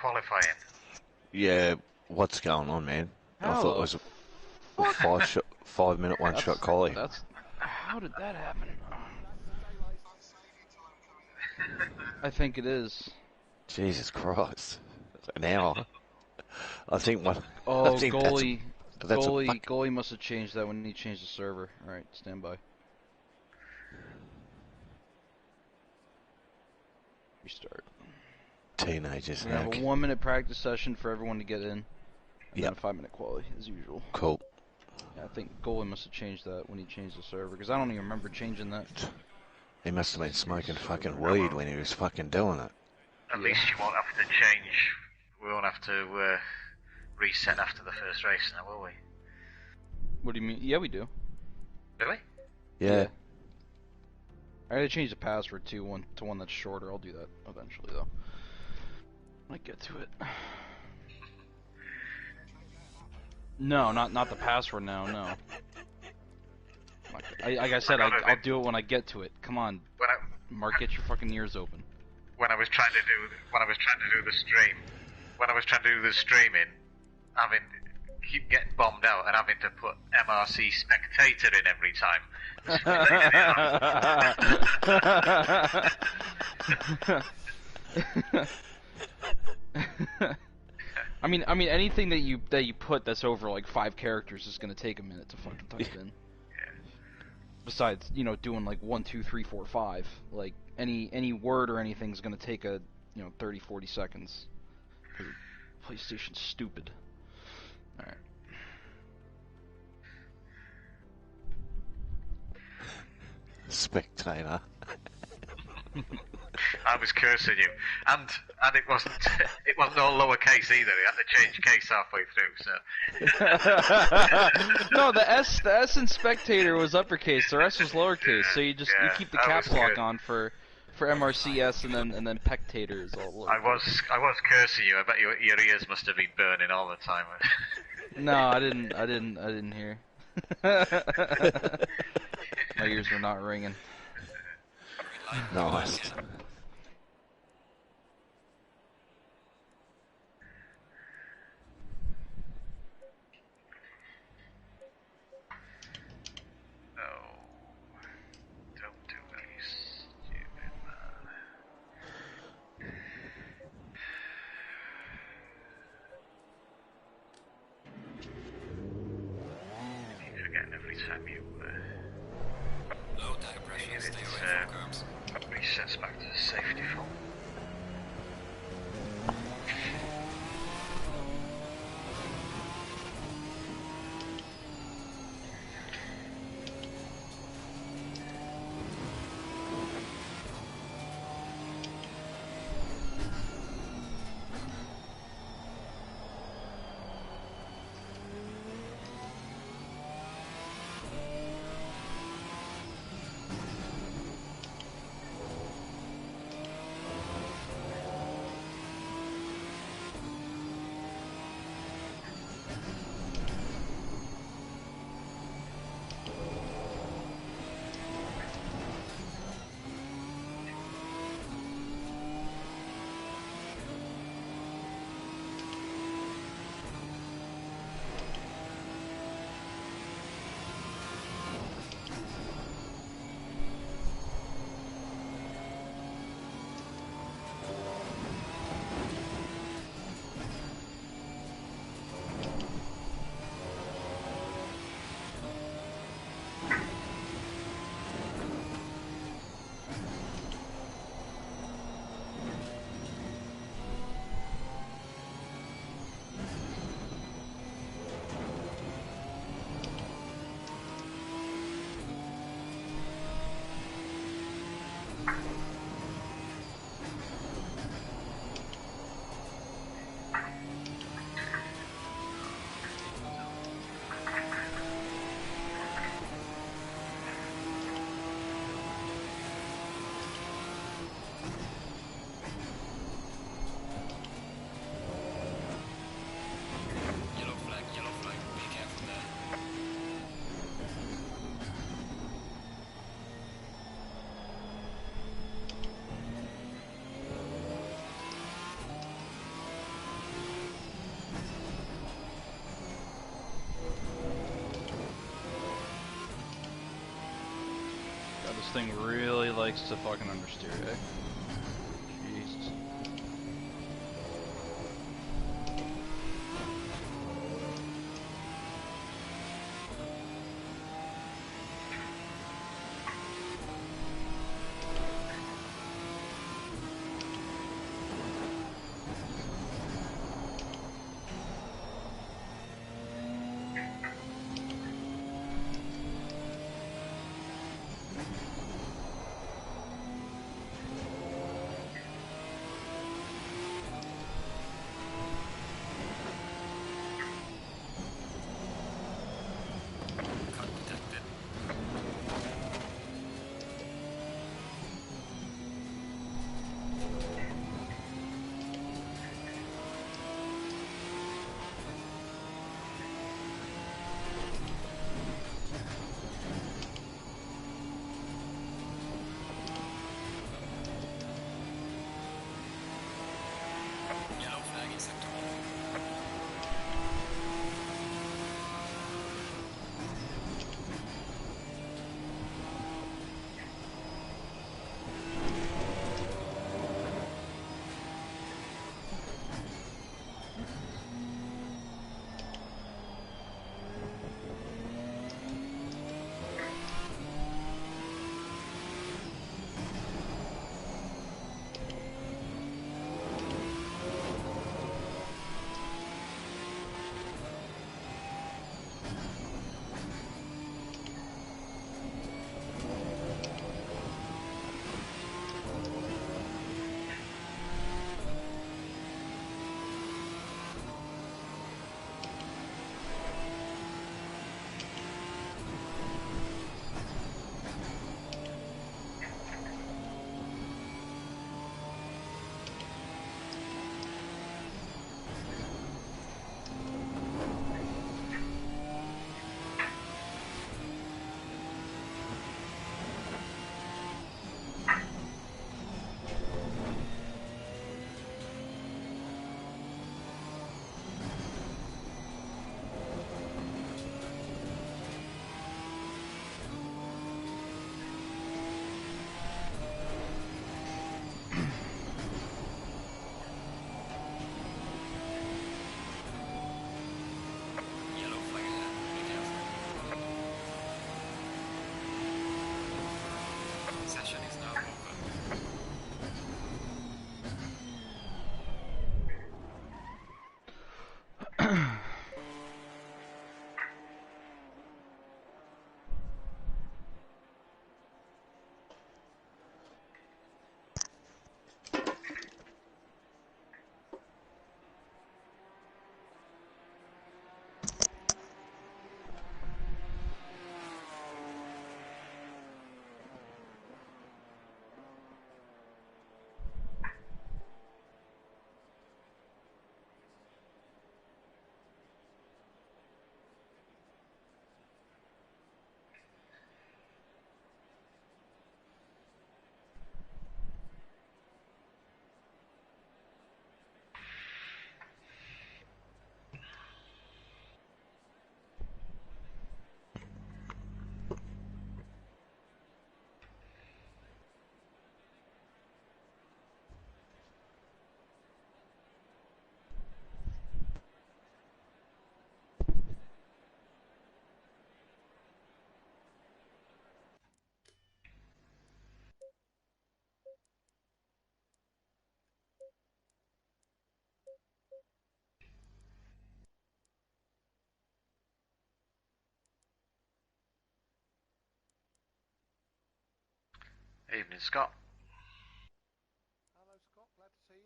qualifying. Yeah, what's going on, man? I thought it was a Fuck. 5-minute one-shot quali. How did that happen? I think it is. Jesus Christ. An hour. I think one. Oh, I think goalie. That's Goalie must have changed that when he changed the server. Alright, stand by. Restart. Teenagers. We have a 1-minute practice session for everyone to get in. And then a 5-minute quality, as usual. Cool. Yeah, I think goalie must have changed that when he changed the server, because I don't even remember changing that. He must have been smoking fucking weed when he was fucking doing it. At least you won't have to change. We won't have to reset after the first race now, will we? What do you mean? Yeah, we do. Really? Yeah. I gotta change the password to one that's shorter. I'll do that eventually, though. Might get to it. No, not the password now. No. Like I said, I'll do it when I get to it. Come on, Mark, get your fucking ears open. When I was trying to do the streaming, keep getting bombed out and having to put MRC spectator in every time. I mean, anything that you put that's over like 5 characters is gonna take a minute to fucking type in. Besides, doing like 1, 2, 3, 4, 5. Like any word or anything's gonna take 30, 40 seconds. PlayStation's stupid. All right. Spectator. I was cursing you, and it wasn't all lowercase either. You had to change case halfway through. So no, the S in spectator was uppercase. The rest was lowercase. So you keep the caps lock on for MRCS and then pectator is all lowercase. I was cursing you. I bet your ears must have been burning all the time. No, I didn't hear. My ears were not ringing. Nice. Resets back to the safety fault. this thing really likes to fucking understeer, eh? Jesus. Evening, Scott. Hello, Scott. Glad to see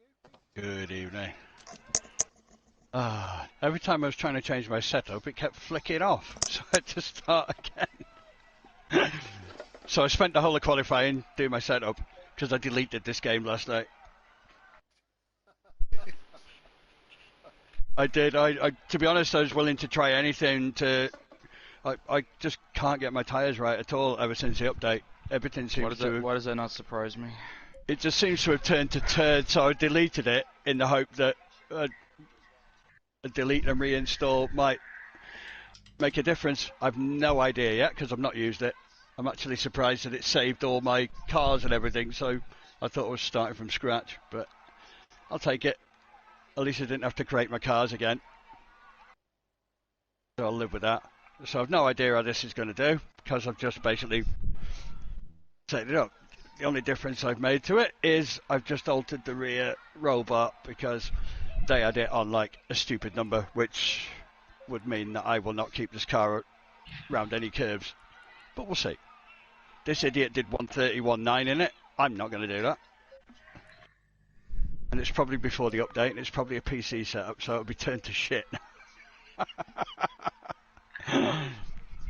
you. Good evening. Every time I was trying to change my setup, it kept flicking off, so I had to start again. So I spent the whole of qualifying doing my setup, because I deleted this game last night. I did. I to be honest, I was willing to try anything to... I just can't get my tyres right at all ever since the update. Everything seems to... Why does that not surprise me? It just seems to have turned to turd, so I deleted it in the hope that a delete and reinstall might make a difference. I've no idea yet because I've not used it. I'm actually surprised that it saved all my cars and everything, so I thought I was starting from scratch, but I'll take it. At least I didn't have to create my cars again. So I'll live with that. So I've no idea how this is going to do, because I've just basically set it up. The only difference I've made to it is I've just altered the rear roll bar, because they had it on like a stupid number, which would mean that I will not keep this car around any curves. But we'll see. This idiot did 130.19 in it. I'm not going to do that. And it's probably before the update, and it's probably a PC setup, so it'll be turned to shit.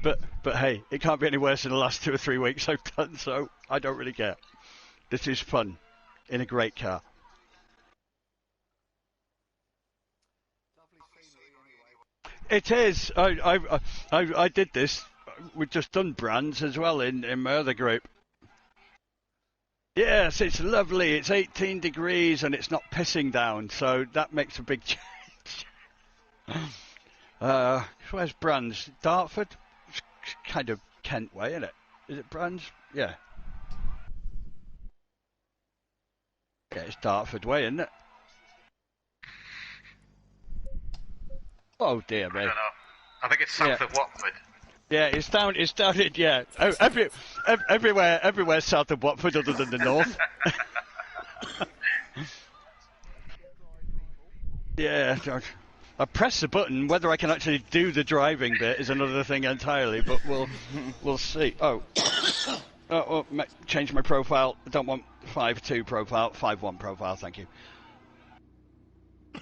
But hey, it can't be any worse than the last 2 or 3 weeks I've done, so I don't really care. This is fun in a great car. It is. I did this. We've just done brands as well in my other group. Yes, it's lovely. It's 18 degrees and it's not pissing down, so that makes a big change. Where's Brands? Dartford? It's kind of Kent way, isn't it? Is it Brands? Yeah. Yeah, it's Dartford way, isn't it? Oh dear me. I don't know. I think it's south of Watford. Yeah, it's down. Yeah, everywhere south of Watford, other than the north. Yeah, I press the button. Whether I can actually do the driving bit is another thing entirely. But we'll see. Change my profile. I don't want 5.2 profile. 5.1 profile. Thank you.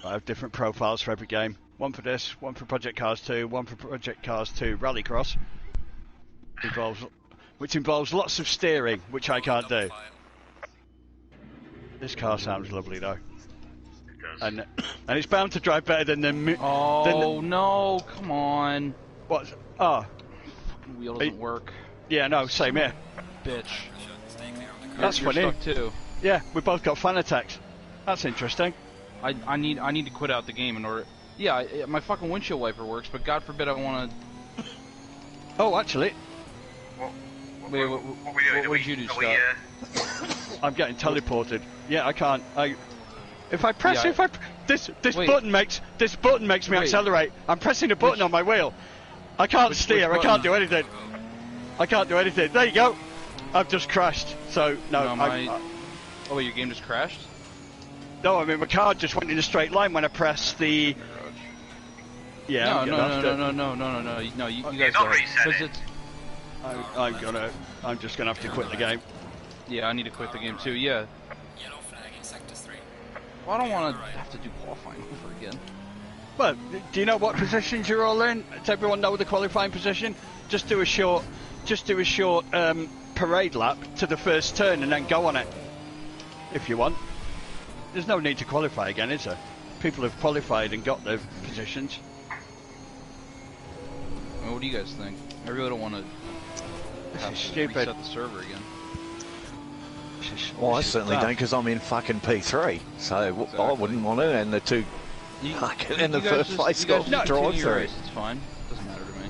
I have different profiles for every game. One for this, one for Project Cars 2, one for Project Cars 2 Rallycross, which involves lots of steering, which I can't do. This car sounds lovely though. It does. And it's bound to drive better than the... No, come on. What? Oh. Fucking wheel doesn't work. Yeah, no, same here. Bitch. That's You're funny. stuck too. Yeah, we both got fan attacks. That's interesting. I need to quit out the game in order... Yeah, my fucking windshield wiper works, but God forbid I want to... Oh, actually, What would you do, Scott? I'm getting teleported. Yeah, I can't. If I press, Yeah, this button makes me accelerate. I'm pressing a button on my wheel. I can't steer. I can't do anything. I can't do anything. There you go. I've just crashed. So no. Oh, wait, your game just crashed? No, I mean my car just went in a straight line when I pressed the. Yeah. No. You guys not are. reset it. I'm just gonna have to quit the game. Yeah, I need to quit the game too. Yeah. Yellow flag in sector 3. Well, I don't want to have to do qualifying over again. Well, do you know what positions you're all in? Does everyone know the qualifying position? Just do a short parade lap to the first turn and then go on it, if you want. There's no need to qualify again, is there? People have qualified and got their positions. Well, what do you guys think? I really don't want to have to stupid. reset the server again. Well, I certainly don't, because I'm in fucking P3, so I wouldn't want to. And the two fucking in the first place got drive through. It's fine. Doesn't matter to me.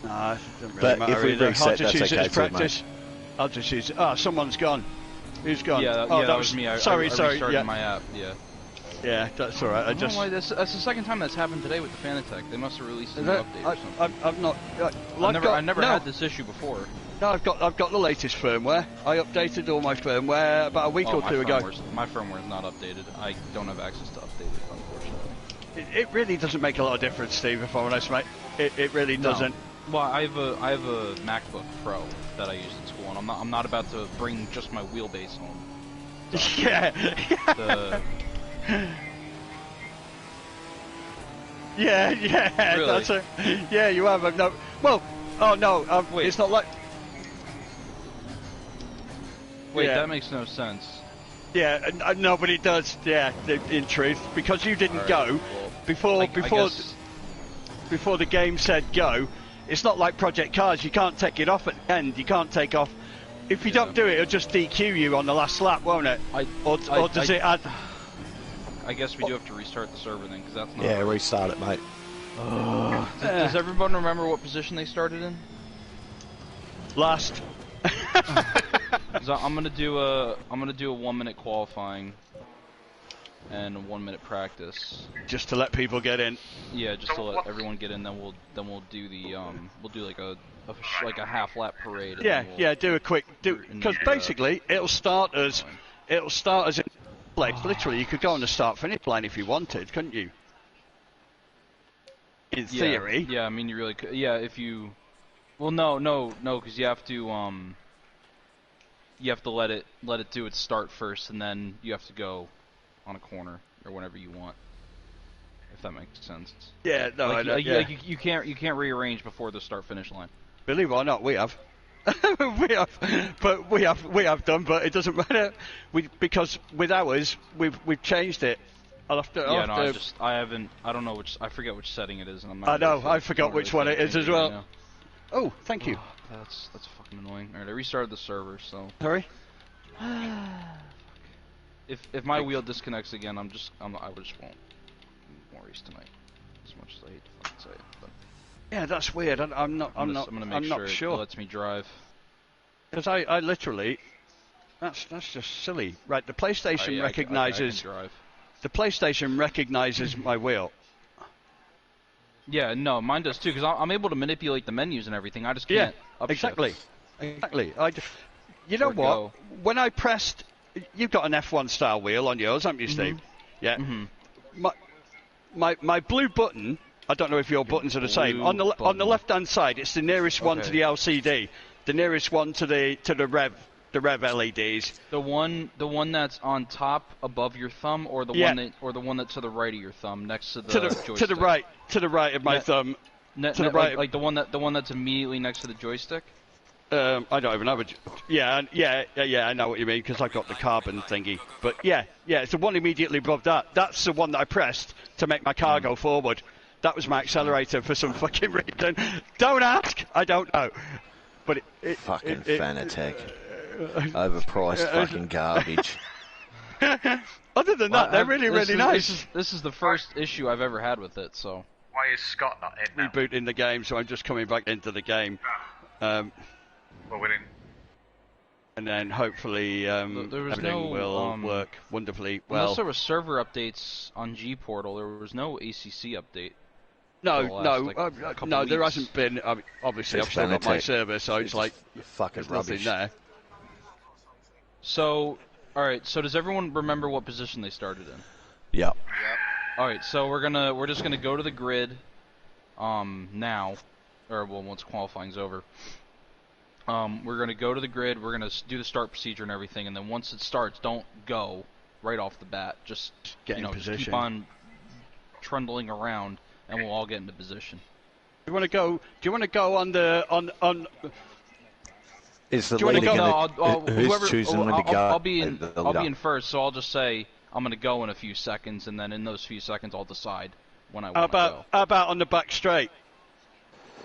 Nah, it doesn't really But matter if we either. reset, I'll just that's use it okay as too, mate. practice. I'll just use it. Someone's gone. Who's gone? Yeah, that was me. Sorry. I restarted Yeah. my app. Yeah. Yeah, that's all right. I don't know why that's the second time that's happened today with the fan attack. They must have released a new update or something. I've not. I've never had this issue before. No, I've got the latest firmware. I updated all my firmware about a week or two ago. My firmware is not updated. I don't have access to update it, unfortunately. It really doesn't make a lot of difference, Steve. If I'm honest, mate, it really doesn't. Well, I have a MacBook Pro that I use at school, and I'm not about to bring just my wheelbase home. So, yeah. Yeah. Really? That's it. Yeah, you have. No. Well. Oh no. Wait. It's not like. Wait, Yeah. that makes no sense. Yeah, no, but it does. Yeah, in truth, because you didn't Right, go well, before guess... before the game said go. It's not like Project Cars. You can't take it off at the end. You can't take off. If you don't do it, it'll just DQ you on the last lap, won't it? Or does it add? I guess we do have to restart the server then, because that's not. Yeah, restart it, mate. Does everyone remember what position they started in? Last. So I'm gonna do a 1 minute qualifying and a 1 minute practice. Just to let people get in. Yeah, just to let everyone get in. Then we'll do the we'll do like a half lap parade. Yeah, yeah. Do a quick because basically it'll start as in like literally you could go on the start finish line if you wanted, couldn't you? In theory. Yeah, I mean you really could. Yeah, if you. Well, no, because you have to let it do its start first, and then you have to go on a corner or whenever you want. If that makes sense. Yeah, no, like, I know. Like you can't rearrange before the start finish line. Believe it or not, we have. we have done, but it doesn't matter. Because with ours, we've changed it. I don't know I forget which setting it is, and I'm not. I know, I forgot which one it is as well. Right. Oh, thank you. That's fucking annoying. Alright, I restarted the server, so. Sorry. If my wheel disconnects again, I just won't race tonight. As much as I hate to fucking say it, but. Yeah, that's weird. I'm not sure. It lets me drive. Because I literally, that's just silly. Right, the PlayStation recognizes. I can drive. The PlayStation recognizes my wheel. Yeah, no, mine does too. Because I'm able to manipulate the menus and everything. I just can't. Exactly. You know what? Go. When I pressed, you've got an F1 style wheel on yours, haven't you, Steve? Yeah. Mm-hmm. My blue button. I don't know if your buttons are the same. On the left hand side, it's the nearest one to the LCD. The nearest one to the rev LEDs. The one that's on top above your thumb, or the one that's to the right of your thumb, next to the joystick. To the right of my thumb. To the right, like the one that's immediately next to the joystick. I don't even have a. Yeah. I know what you mean because I got the carbon thingy. But yeah, it's the one immediately above that. That's the one that I pressed to make my car go forward. That was my accelerator for some fucking reason. Don't ask. I don't know. But fucking Fanatec. Overpriced fucking garbage. Other than that, they're really nice. This is the first issue I've ever had with it, so. Why is Scott not in now? Rebooting the game, so I'm just coming back into the game. Well, we're in. And then hopefully everything will work wonderfully well. Unless there were server updates on G Portal, there was no ACC update. No, there hasn't been. Obviously, I've still got my server, so it's like fucking rubbish. Nothing there. So, alright, so does everyone remember what position they started in? Yep. Alright, so we're just gonna go to the grid now, or well, once qualifying's over. We're gonna go to the grid, we're gonna do the start procedure and everything, and then once it starts, don't go right off the bat. Just get in position. Just keep on trundling around, and we'll all get into position. Do you want to go on the on? Is the leader who's choosing when to go? I'll be in first, so I'll just say I'm gonna go in a few seconds, and then in those few seconds I'll decide when I want to go. How about on the back straight?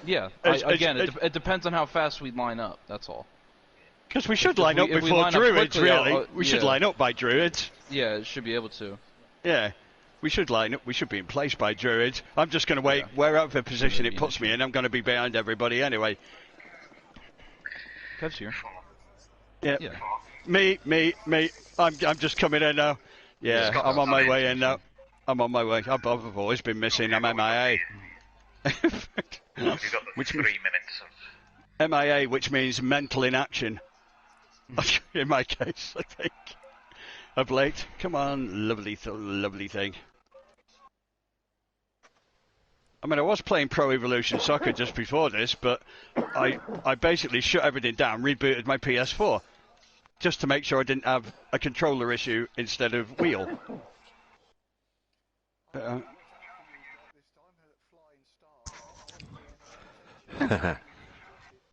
Yeah. It depends on how fast we line up. That's all. Because we should line up before Druids, really. We should line up by Druids. Yeah, it should be able to. Yeah. We should line up. We should be in place by Druids. I'm just going to wait. Wherever position it puts me in, I'm going to be behind everybody anyway. Kev's here. Yeah. Me. I'm just coming in now. Yeah, I'm on my way in now. I'm on my way. I've always been missing. I'm MIA. You've got the 3 minutes of... MIA, which means mental inaction. In my case, I think. Of late. Come on, lovely thing. I mean, I was playing Pro Evolution Soccer just before this, but I basically shut everything down, rebooted my PS4, just to make sure I didn't have a controller issue instead of wheel.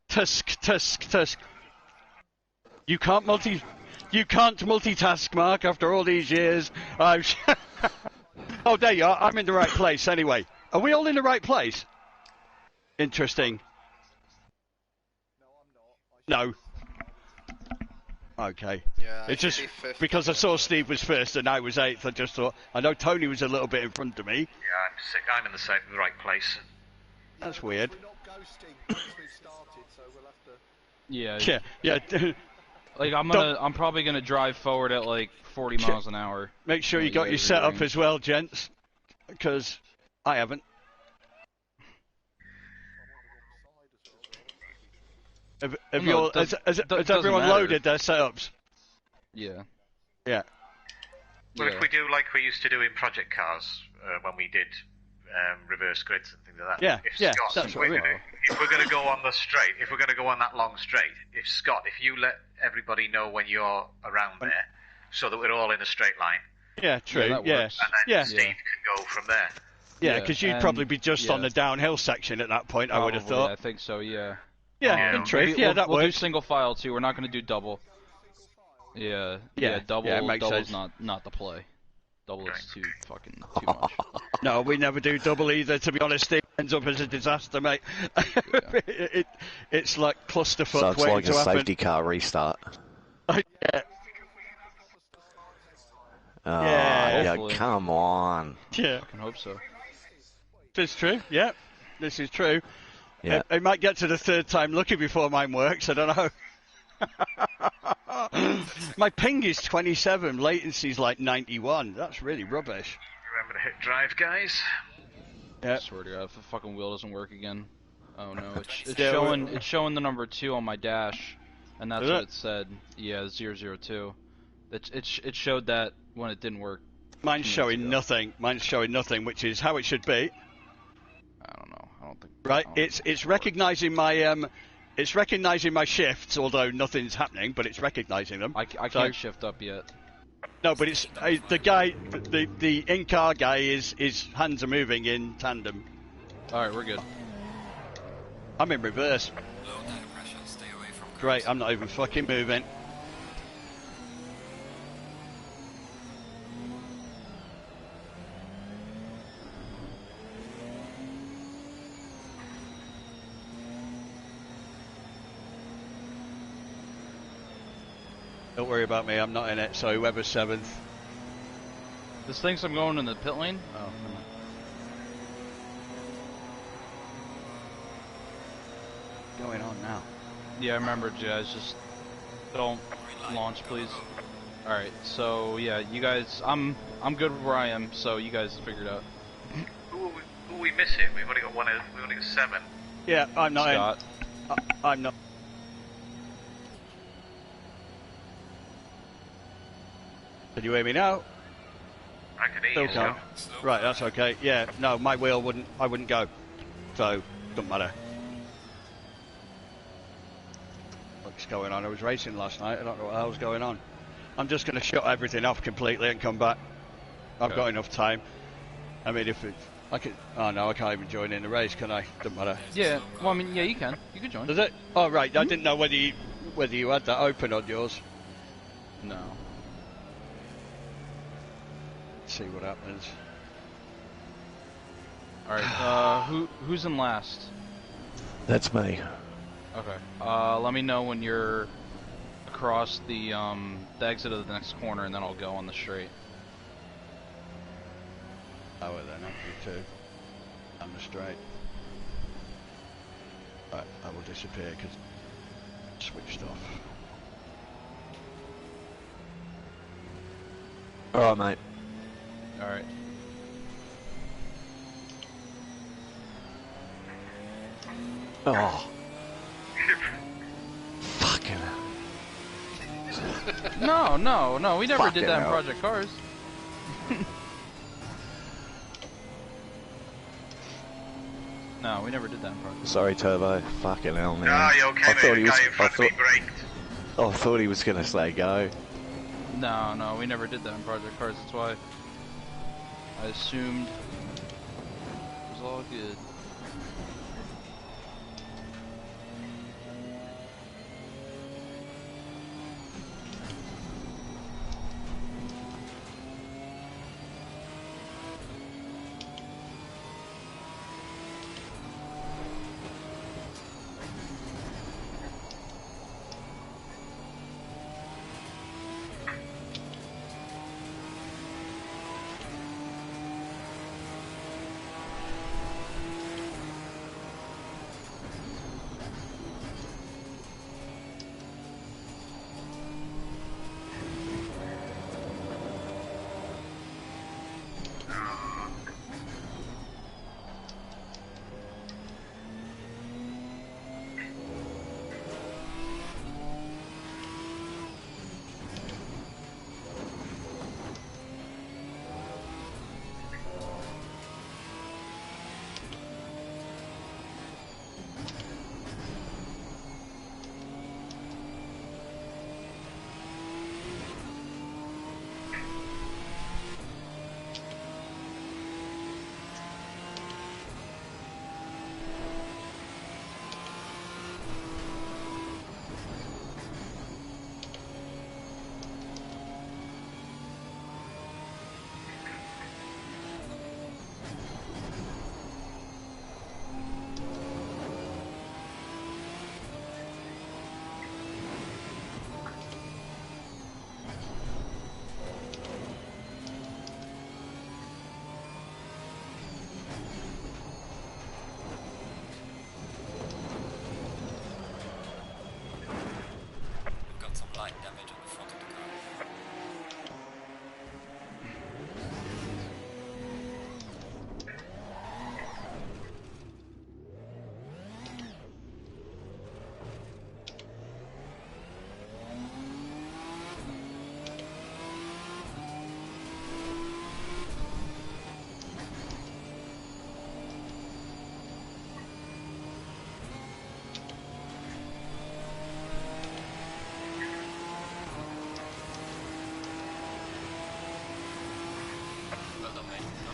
Tusk. You can't multitask, Mark, after all these years. Oh, there you are. I'm in the right place anyway. Are we all in the right place? Interesting. No. Okay. Yeah, it's just because I saw Steve was first and I was 8th, I just thought, I know Tony was a little bit in front of me. Yeah, I'm in the right place. That's weird. We're not ghosting once we've started, so we'll have to Yeah. Yeah. Like I'm probably gonna drive forward at like 40 miles an hour. Make sure you got your setup as well, gents, because I haven't. Has everyone loaded their setups? Yeah. Yeah. Well, if we do like we used to do in project cars when we did reverse grids and things like that. Yeah, That's what if we're going to go on the straight, if we're going to go on that long straight, if you let everybody know when you're around there, so that we're all in a straight line. Yeah, true. Yeah, and then Steve can go from there. Yeah, because you'd probably be just on the downhill section at that point. Probably, I would have thought. I think so. Yeah. Yeah, in truth, that we'll works. do single file too. We're not going to do double. Yeah, double's not the play. Double is too much. No, we never do double either. To be honest, it ends up as a disaster, mate. Yeah. It's like clusterfuck. So it's like a safety car restart. Yeah. Oh, yeah, come on. Yeah, I can hope so. This is true. Yeah, this is true. Yeah. I might get to the third time looking before mine works. I don't know. My ping is 27. Latency's like 91. That's really rubbish. Remember to hit drive, guys. Yeah. I swear to God, if the fucking wheel doesn't work again. Oh no, it's showing the number 2 on my dash, and that's what it said. Yeah, 002. It showed that when it didn't work. Mine's showing nothing. Mine's showing nothing, which is how it should be. I don't know. I don't think. Right. It's recognizing my It's recognising my shifts, although nothing's happening, but it's recognising them. I can't shift up yet. No, but it's the guy, the in-car guy, his hands are moving in tandem. All right, we're good. I'm in reverse. Low tire pressure, stay away from curves. Great, I'm not even fucking moving. Don't worry about me, I'm not in it, so whoever's 7th. This thinks I'm going in the pit lane? Oh, come on. Going on now. Yeah, I remember, guys. Just don't launch, please. Alright, so yeah, you guys, I'm good where I am, so you guys figure it out. Who are we missing? We've only got 7. Yeah, I'm not Scott. in. I'm not. Can you hear me now? I can hear you. Okay. Right, that's okay. Yeah, no, my wheel I wouldn't go. So, doesn't matter. What's going on? I was racing last night. I don't know what the hell's going on. I'm just going to shut everything off completely and come back. I've got enough time. I mean, I can. Oh no, I can't even join in the race, can I? Doesn't matter. Yeah, well, I mean, yeah, you can. You can join. Does it? Oh right, I didn't know whether you had that open on yours. No. Let's see what happens. Alright, who's in last? That's me. Okay. Let me know when you're across the exit of the next corner, and then I'll go on the straight. Oh, well then, after you too. On the straight. Right, I will disappear because switched off. Alright, mate. Alright. Oh. Fucking hell. No, we never Fucking did that in hell. Project Cars. No, we never did that in Project Cars. Sorry, Turbo. Fucking hell, man. Ah, you okay, mate? The guy in front of me braked. I thought he was going to say go. No, we never did that in Project Cars. That's why I assumed it was all good.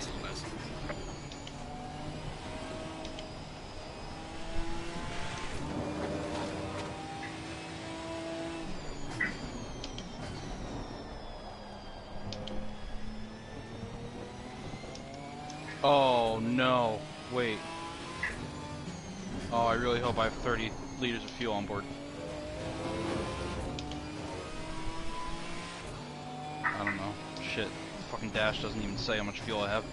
diesel best. Oh no! Wait. Oh, I really hope I have 30 liters of fuel on board. I don't know. Shit. The fucking dash doesn't even say how much fuel I have.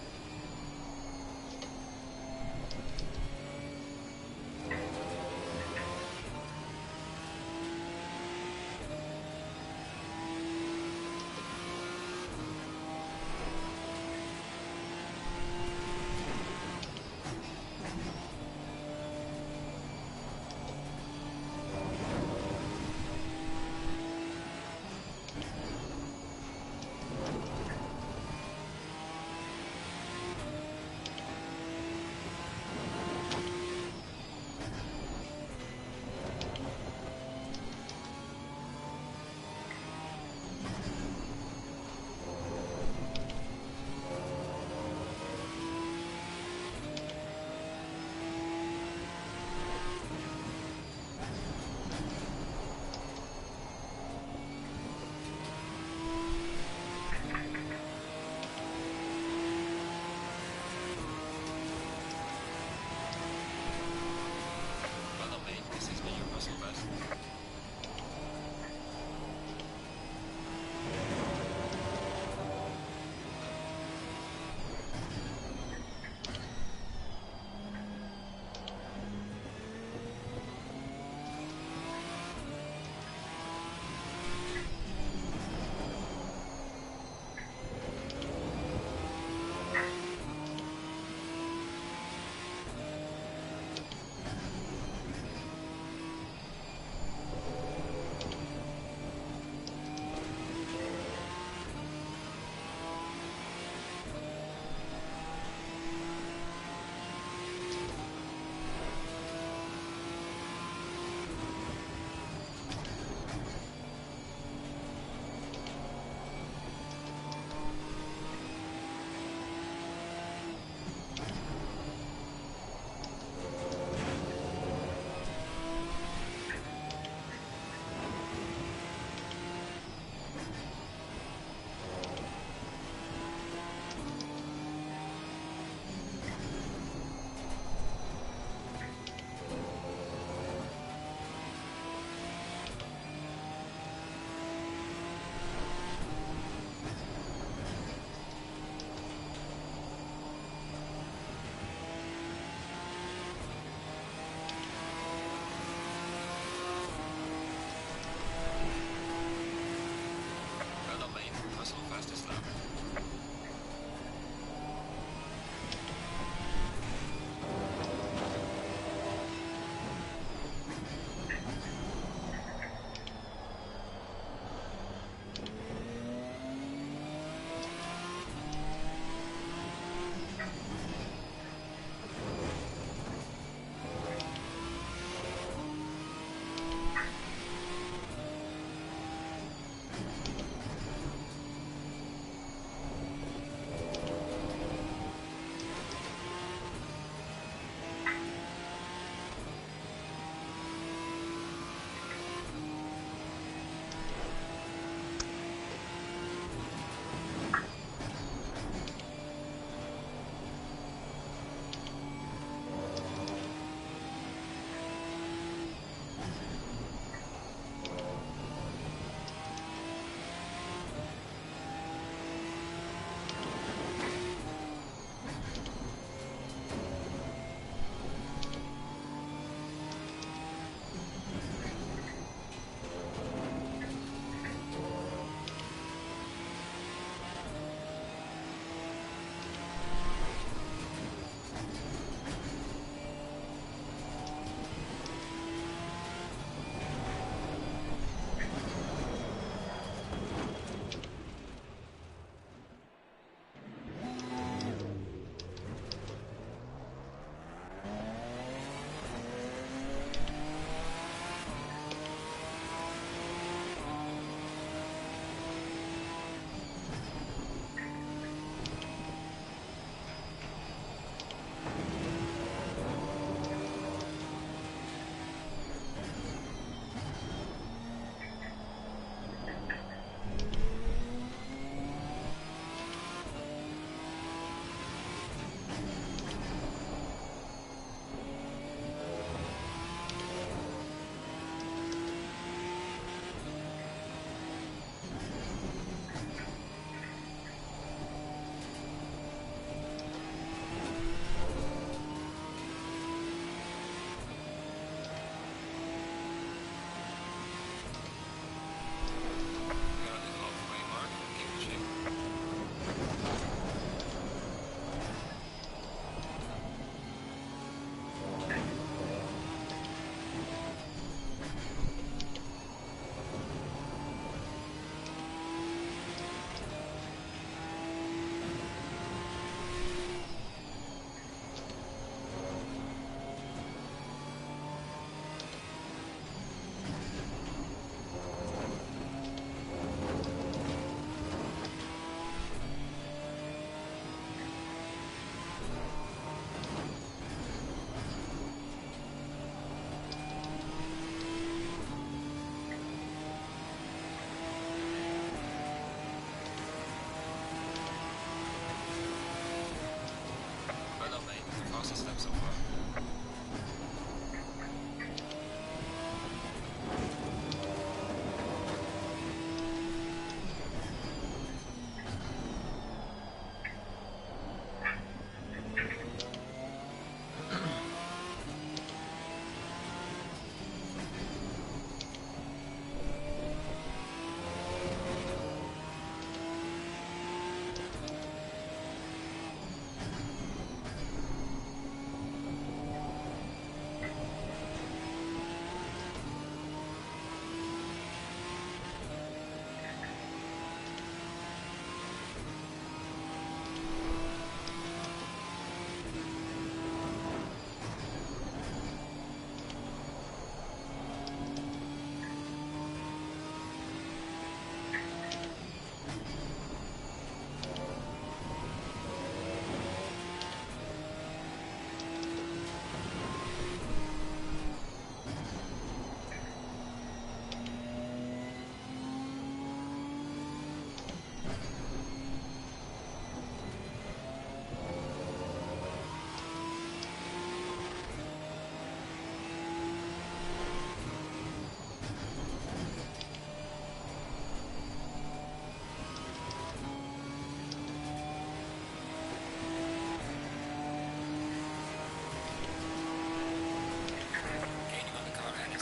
lap so far.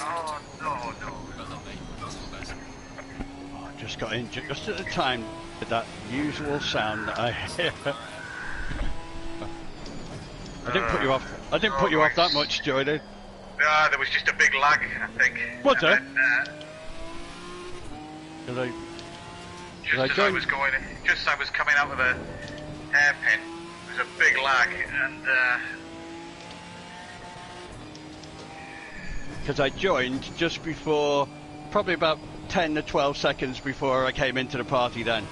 Oh, no. Well done, mate. That's all, guys. Oh, I just got in just at the time with that usual sound that I hear. I didn't put you off. I didn't put you off that much, Joy, did? No, there was just a big lag, I think. Was there? And then, just as I was going, just as I was coming out of the hairpin, there was a big lag, and because I joined just before, probably about 10 to 12 seconds before I came into the party then.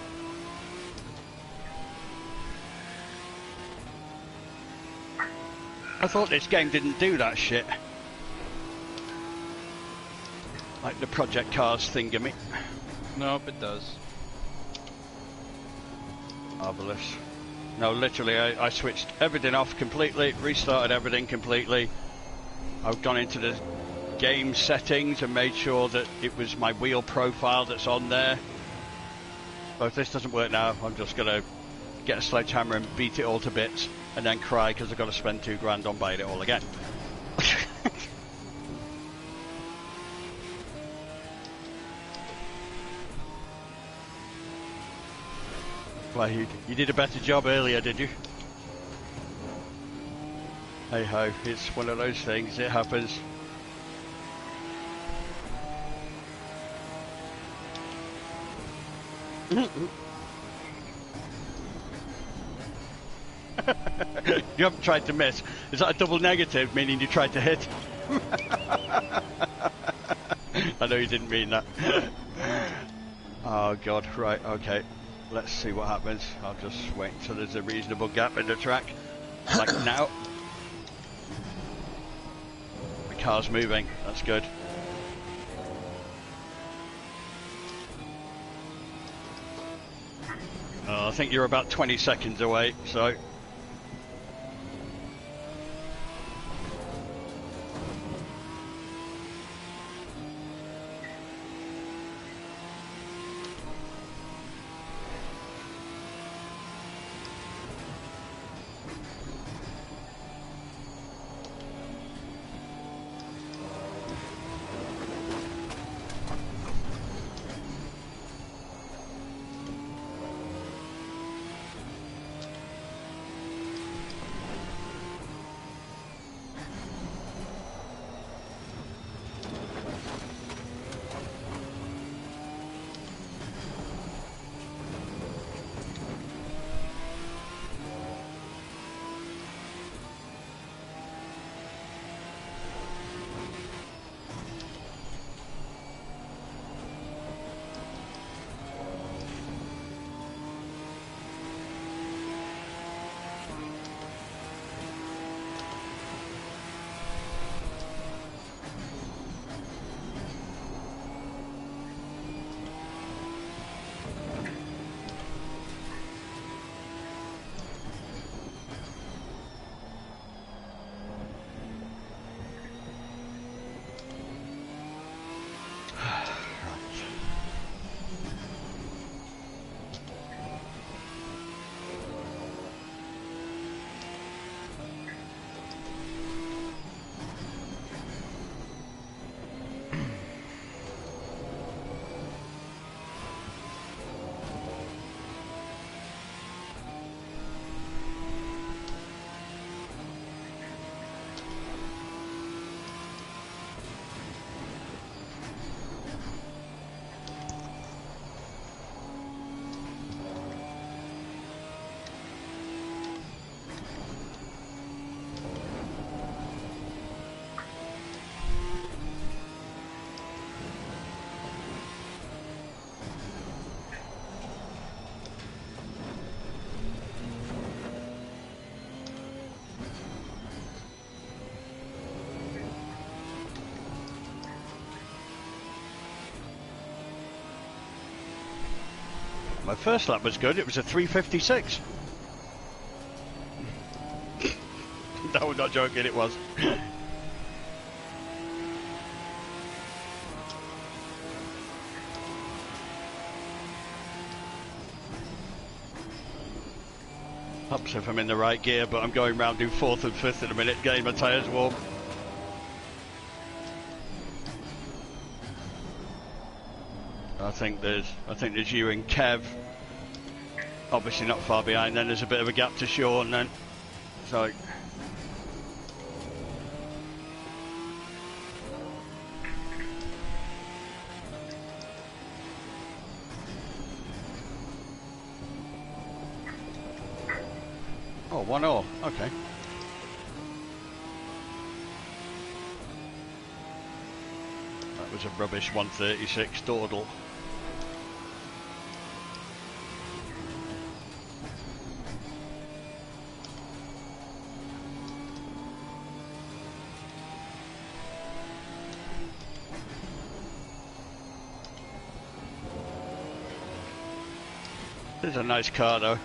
I thought this game didn't do that shit. Like the Project Cars thingamy. Nope, it does. Marvellous. No, literally, I switched everything off completely, restarted everything completely. I've gone into the game settings and made sure that it was my wheel profile that's on there. So if this doesn't work now, I'm just going to get a sledgehammer and beat it all to bits and then cry because I've got to spend $2,000 on buying it all again. Well, you did a better job earlier, did you? Hey ho, it's one of those things, it happens. You haven't tried to miss. Is that a double negative, meaning you tried to hit? I know you didn't mean that. Oh god, right, okay. Let's see what happens. I'll just wait until there's a reasonable gap in the track. Like now. The car's moving, that's good. I think you're about 20 seconds away, so... My first lap was good. It was a 3:56. No, I'm not joking. It was. Helps if I'm in the right gear, but I'm going round doing 4th and 5th in a minute, getting my tyres warm. I think there's you and Kev. Obviously not far behind. Then there's a bit of a gap to Sean. Then so. Oh, 1-0. Okay. That was a rubbish 136 dawdle. This is a nice car though.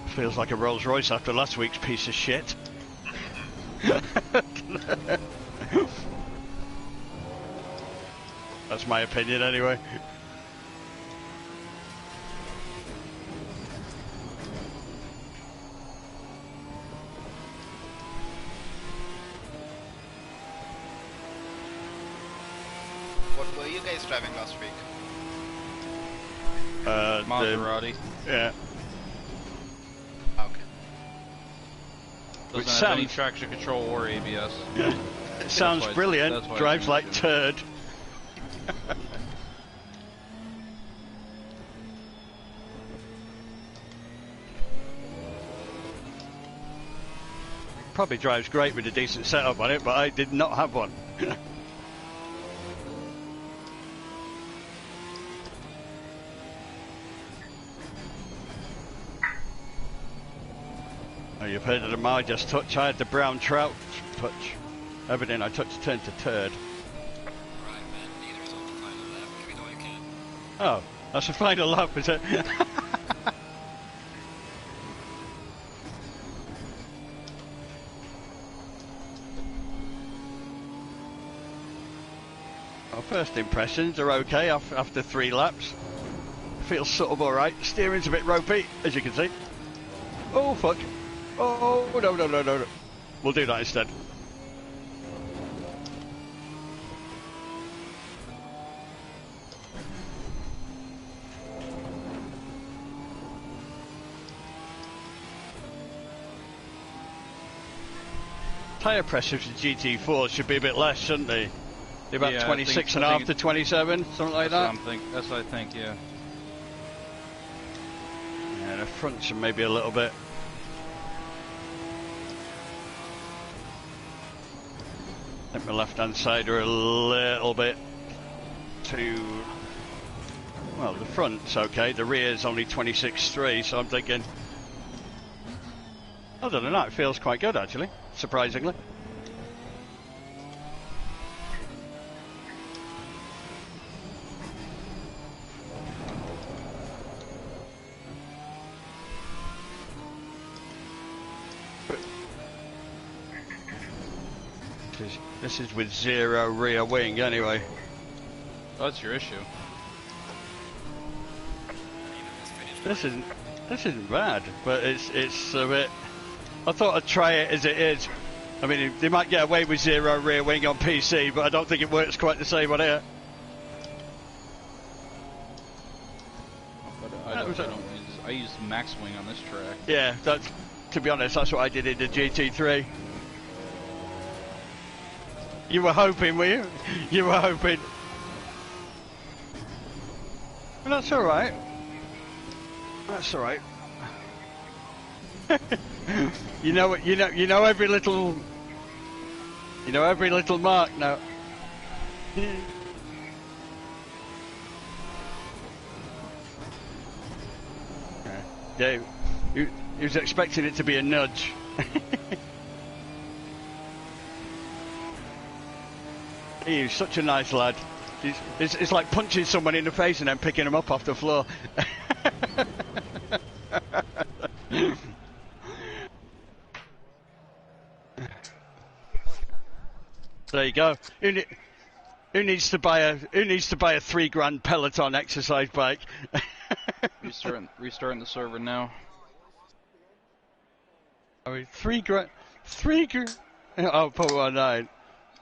Feels like a Rolls Royce after last week's piece of shit. That's my opinion anyway. What were you guys driving last week? Maserati. Yeah. Okay. Doesn't have any traction control or ABS. It sounds brilliant. Drives like turd. Probably drives great with a decent setup on it, but I did not have one. Oh, you've heard of the Midas touch. I had the brown trout touch. Everything I touched turned to turd. Right, man. Neither is on the final lap. Give it all you can. Oh, that's the final lap, is it? Well, first impressions are okay after 3 laps. Feels sort of alright. Steering's a bit ropey, as you can see. Oh, fuck. Oh, no. We'll do that instead. Tyre pressures for GT4 should be a bit less, shouldn't they? They're about 26 and a half to 27, something like that. That's what I think, yeah. Yeah, the fronts are maybe a little bit. I think my left-hand side are a little bit too. Well, the front's okay. The rear's only 26.3, so I'm thinking. Other than that, it feels quite good actually, surprisingly. This is with 0 rear wing anyway. Oh, that's your issue. This isn't bad, but it's a bit. I thought I'd try it as it is. I mean, they might get away with 0 rear wing on PC, but I don't think it works quite the same on here. I use max wing on this track. Yeah, to be honest, that's what I did in the GT3. You were hoping, were you? You were hoping. Well, that's all right. That's all right. You know every little mark now. Yeah, he was expecting it to be a nudge. He's such a nice lad. It's like punching someone in the face and then picking them up off the floor. There you go. Who needs to buy a $3,000 Peloton exercise bike? Restarting the server now. I mean, $3,000. Oh, 0.19.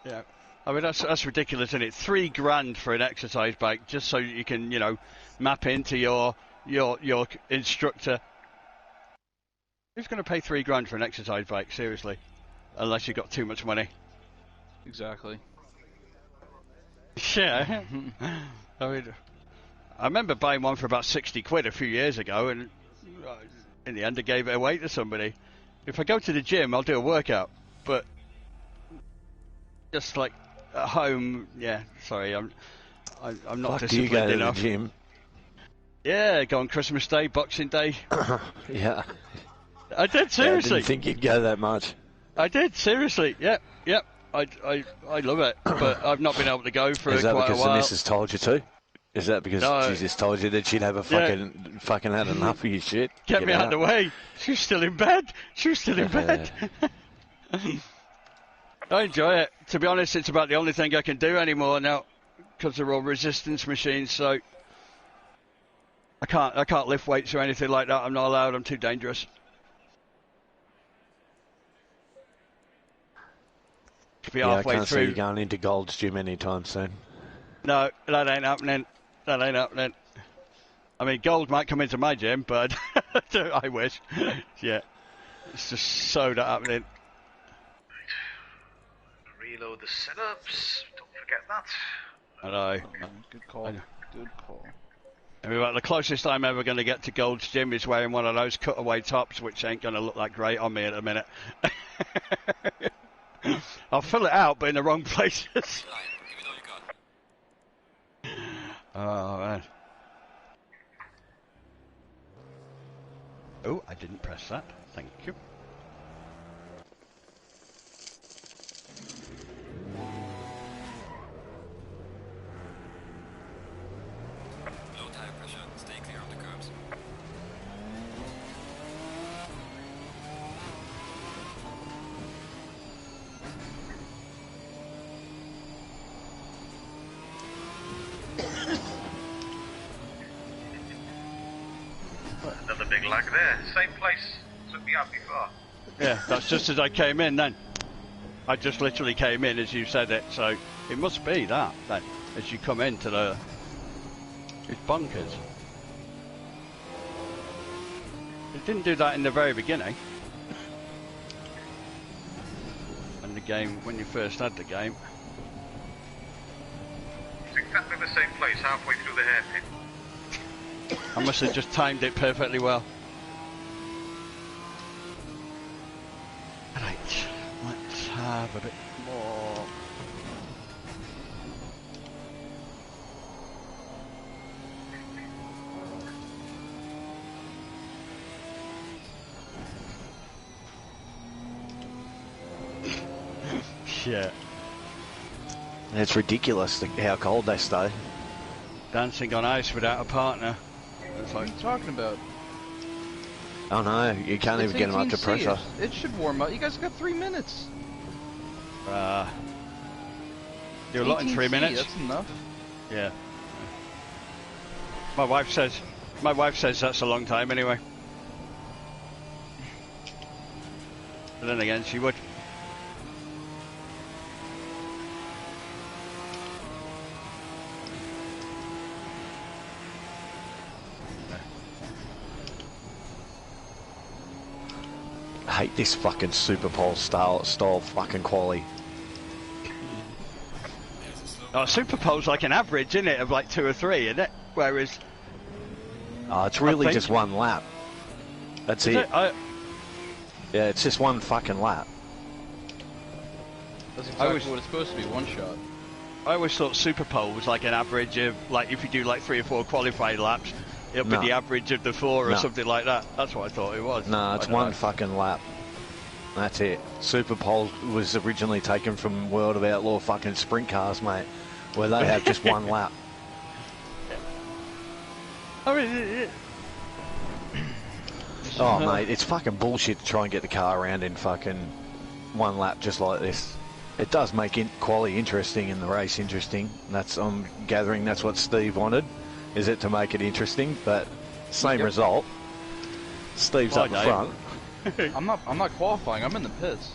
Yeah. I mean, that's ridiculous, isn't it? $3,000 for an exercise bike, just so you can, you know, map into your instructor. Who's going to pay $3,000 for an exercise bike? Seriously, unless you've got too much money. Exactly. Yeah. I mean, I remember buying one for about £60 a few years ago, and in the end, I gave it away to somebody. If I go to the gym, I'll do a workout, but just like at home, yeah. Sorry, I'm not disciplined do you go enough. To the gym? Yeah, go on Christmas Day, Boxing Day. Yeah. I did, seriously. I didn't think you'd go that much. I did, seriously. Yep. I love it, but I've not been able to go for quite a while. Is that because the missus told you to? Is that because she just told you that she'd have a fucking had enough of your shit? Get me out of the way. She was still in bed. I enjoy it. To be honest, it's about the only thing I can do anymore now, because they're all resistance machines. So I can't lift weights or anything like that. I'm not allowed. I'm too dangerous. To be halfway I can't through. see you going into Gold's Gym anytime soon. No, that ain't happening. I mean, Gold might come into my gym, but I wish. Yeah, it's just so not happening. Reload the setups. Don't forget that. I know. Good call. Good call. I mean, the closest I'm ever going to get to Gold's Gym is wearing one of those cutaway tops, which ain't going to look that great on me at a minute. I'll fill it out, but in the wrong places. Oh, man. Oh, I didn't press that. Thank you. Low tire pressure. Stay clear of the curbs. Another big lag there. Same place. Took me out before. Yeah, that's just as I came in then. I just literally came in as you said it, so it must be that then, as you come into the... It's bonkers. It didn't do that in the very beginning. And the game, when you first had the game. It's exactly the same place, halfway through the hairpin. I must have just timed it perfectly well. Right, let's have a bit more. Yeah. It's ridiculous how cold they stay. Dancing on ice without a partner. It's What like, are you talking about? Oh no, you can't even get them up to 18C. pressure. It should warm up. You guys got 3 minutes. do a lot in 3 minutes. That's enough. Yeah. My wife says that's a long time anyway. But then again, she would. I hate this fucking Super Pole style fucking quality. Oh, Super Pole's like an average, isn't it, of like 2 or 3, isn't it? Whereas... It's really just one lap. That's it. Yeah, it's just one fucking lap. That's exactly what it's supposed to be, one shot. I always thought Super Pole was like an average of, like, if you do like 3 or 4 qualified laps, it'll be the average of the 4 or something like that. That's what I thought it was. No, it's one fucking lap. That's it. Super Pole was originally taken from World of Outlaw fucking sprint cars, mate, where they have just one lap. I mean, Oh, mate, it's fucking bullshit to try and get the car around in fucking one lap just like this. It does make quality interesting and the race interesting. I'm gathering that's what Steve wanted, is it to make it interesting, but same result. Steve's up the front. I'm not qualifying. I'm in the pits.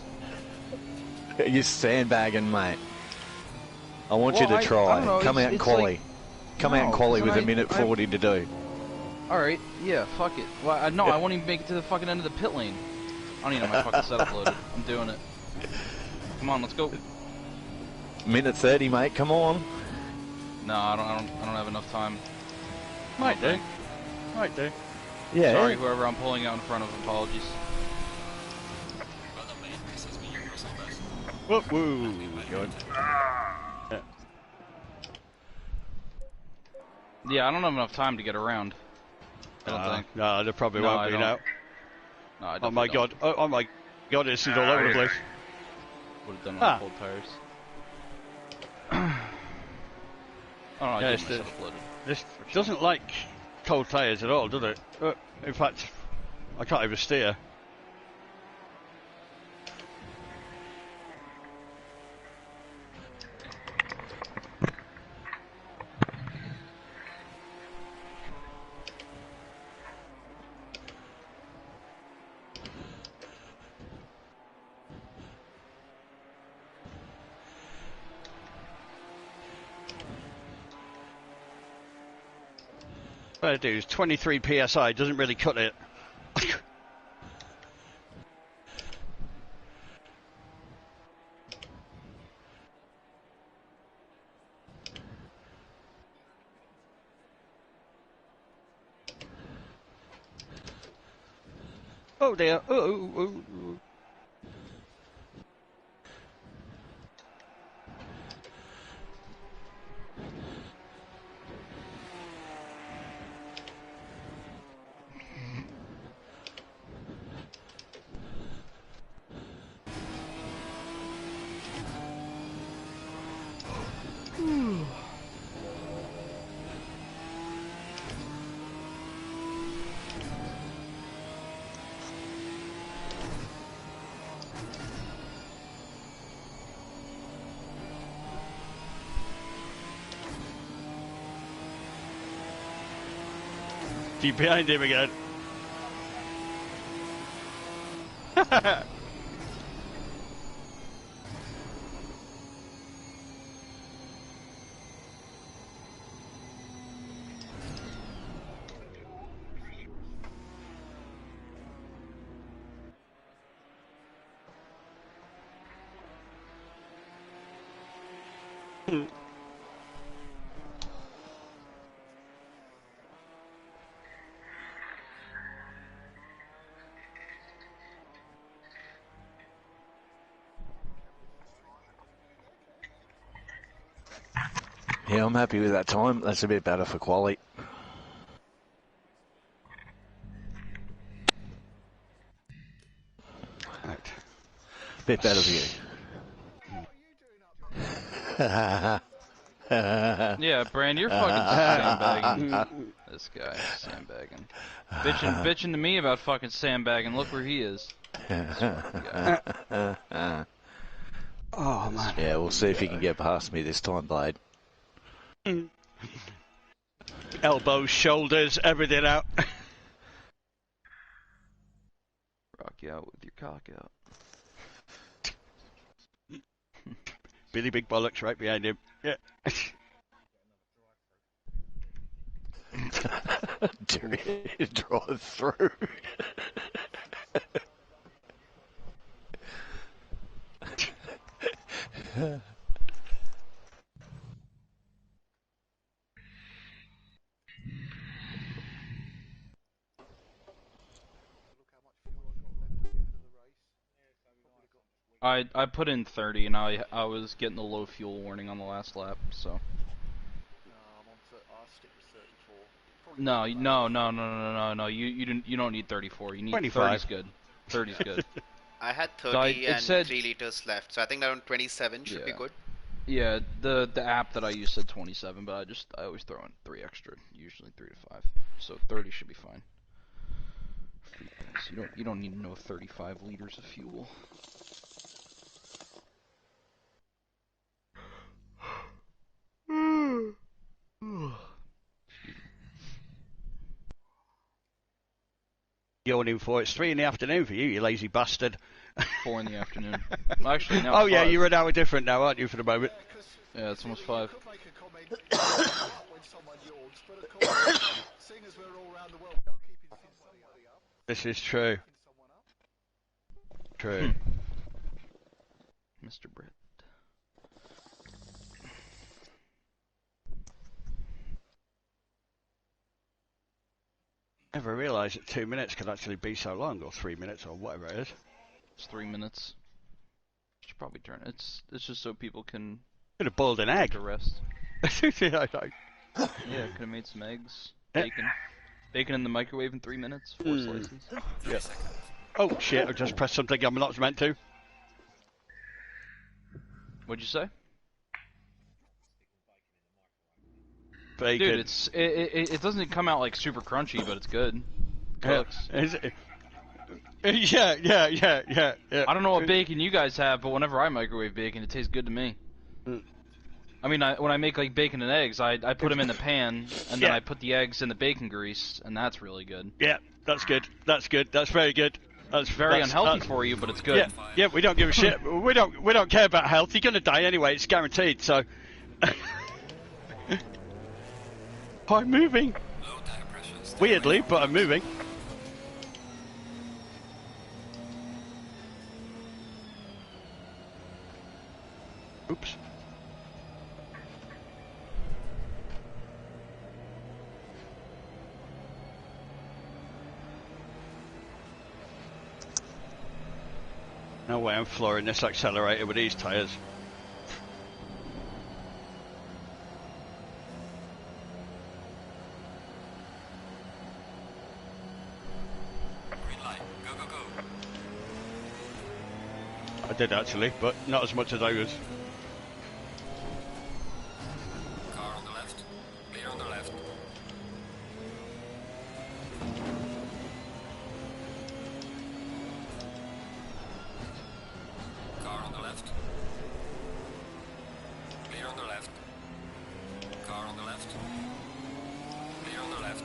You're sandbagging, mate. I want you to try. I don't know, Come out and quali. like, Come out and quali with I- a minute 40 to do. Alright, yeah, fuck it. Well, I won't even make it to the fucking end of the pit lane. I don't even have my fucking setup loaded. I'm doing it. Come on, let's go. Minute 30, mate. Come on. No, I don't have enough time. might do. Might do. Yeah. Sorry, whoever I'm pulling out in front of. Apologies. Well, the main race is me, personal best. Whoop, woo. Good. Yeah, I don't have enough time to get around. I don't think. No, there probably No, won't I be don't. now. No, I Oh my definitely god. Oh my god, this is all over the place. Would have done it Ah. on cold tires. Oh no, I Yeah, did it's my setup loaded. This doesn't like cold tyres at all, does it? In fact, I can't even steer. What I do is 23 psi, doesn't really cut it. Oh dear. Oh. Deep behind him again. Yeah, I'm happy with that time. That's a bit better for quali. Right. Bit better for you. Yeah, Brand, you're fucking sandbagging. This guy is sandbagging. Bitching to me about fucking sandbagging. Look where he is. Oh man. Yeah, we'll see if you can get past me this time, Blade. Elbows, shoulders, everything out. Rock you out with your cock out. Billy Big Bollocks right behind him. Yeah. Drive through. I put in 30 and I was getting the low fuel warning on the last lap, so. I'll stick with 34. No. You don't need 34. You need 25. 30's good. 30's good. I had So 30 it and said- 3 liters left, so I think around 27 should be Yeah. good. Yeah, the app that I use said 27, but I always throw in 3 extra, usually 3 to 5. So 30 should be fine. So you don't need to know 35 liters of fuel. Yawning for it's 3 in the afternoon for you, you lazy bastard. 4 in the afternoon. Actually, now Oh it's yeah, 5. you're an hour different now, aren't you, for the moment? Yeah, it's almost 5. This is true. True. Mr. Brett. Never realised that 2 minutes could actually be so long, or 3 minutes, or whatever it is. It's 3 minutes. Should probably turn. It's just so people can Could have boiled an egg. take a rest. Yeah, Yeah, could have made some eggs, Yeah. bacon in the microwave in 3 minutes, 4 slices. yeah. Oh shit, I just pressed something I'm not meant to. What'd you say? Bacon. Dude, it doesn't come out like super crunchy, but it's good. Cooks. Is it? Yeah. I don't know what bacon you guys have, but whenever I microwave bacon, it tastes good to me. Mm. I mean, when I make like bacon and eggs, I put them in the pan, and then Yeah. I put the eggs in the bacon grease, and that's really good. Yeah, that's good. That's good. That's very good. That's Very unhealthy for you, but it's good. Yeah, we don't give a shit. We don't care about health. You're gonna die anyway. It's guaranteed. So. I'm moving. Low tire pressure. Stay Weirdly, away from but I'm moving. Oops. No way I'm flooring this accelerator with these tyres. green light. Go, go, go. I did actually, but not as much as I was. Car on the left. Clear on the left. Car on the left. Clear on the left. Car on the left. Clear on the left.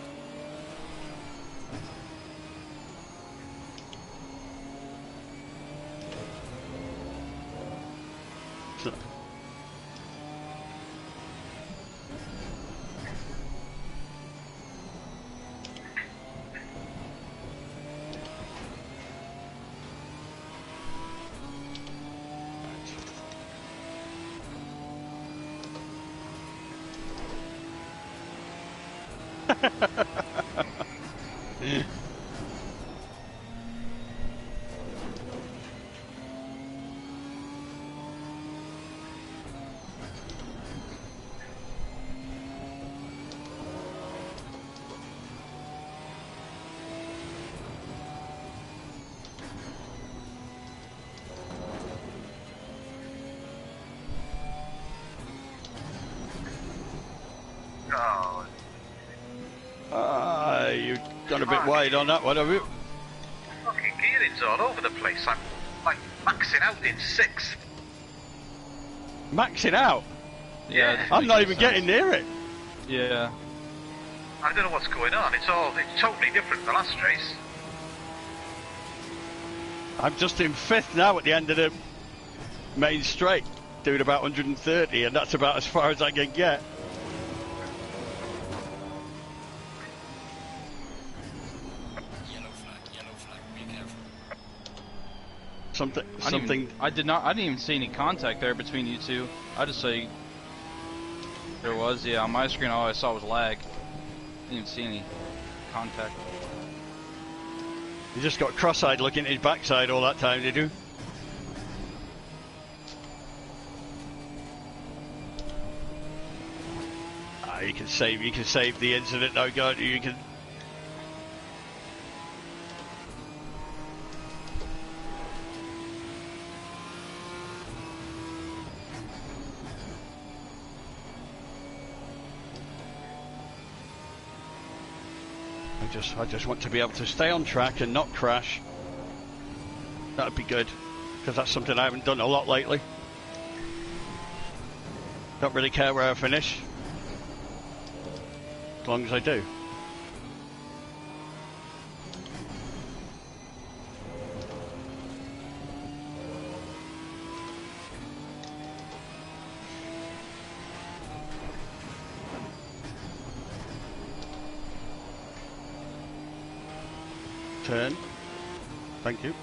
Oh, You've gone a bit wide on that one, have you? fucking gearing's all over the place. I'm like maxing out in 6th. Maxing out. Yeah. I'm not even getting near it. Yeah. I don't know what's going on. It's totally different from the last race. I'm just in 5th now at the end of the main straight, doing about 130, and that's about as far as I can get. Yellow flag, be careful. Something. I didn't even see any contact there between you two. I just say there was. Yeah, on my screen all I saw was lag. Didn't even see any contact. You just got cross-eyed looking at his backside all that time, did you? You can save the incident now, can't you? You can. I just want to be able to stay on track and not crash. That would be good, because that's something I haven't done a lot lately. Don't really care where I finish, as long as I do. Turn. Thank you.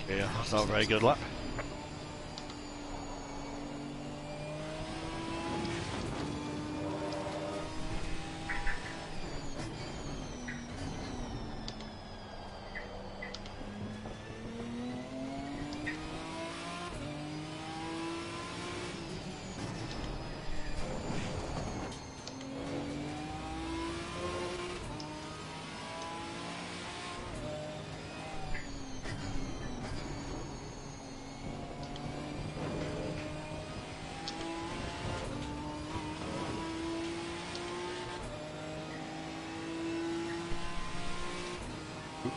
Yeah, that's not a very good lap. Oops.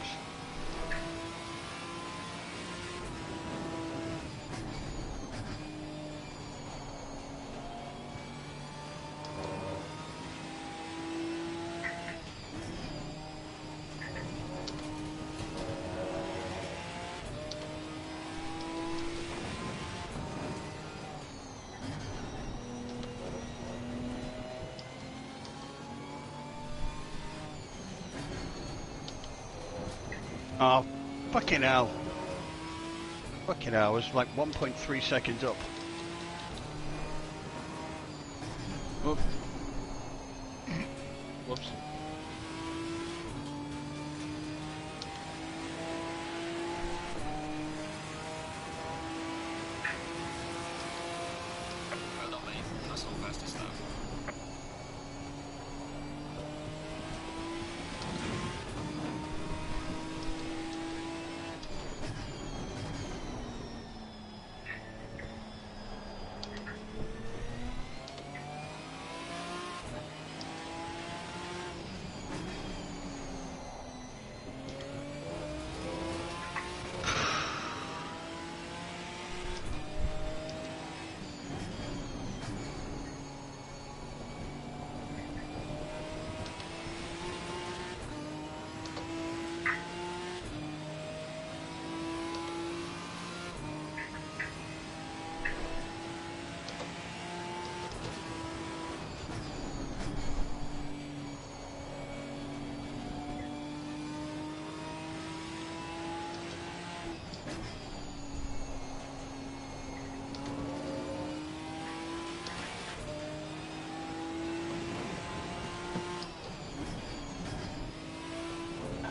Oh, fucking hell. Fucking hell, I was like 1.3 seconds up. Whoops. Whoops. Well done, mate. That's not fastest lap.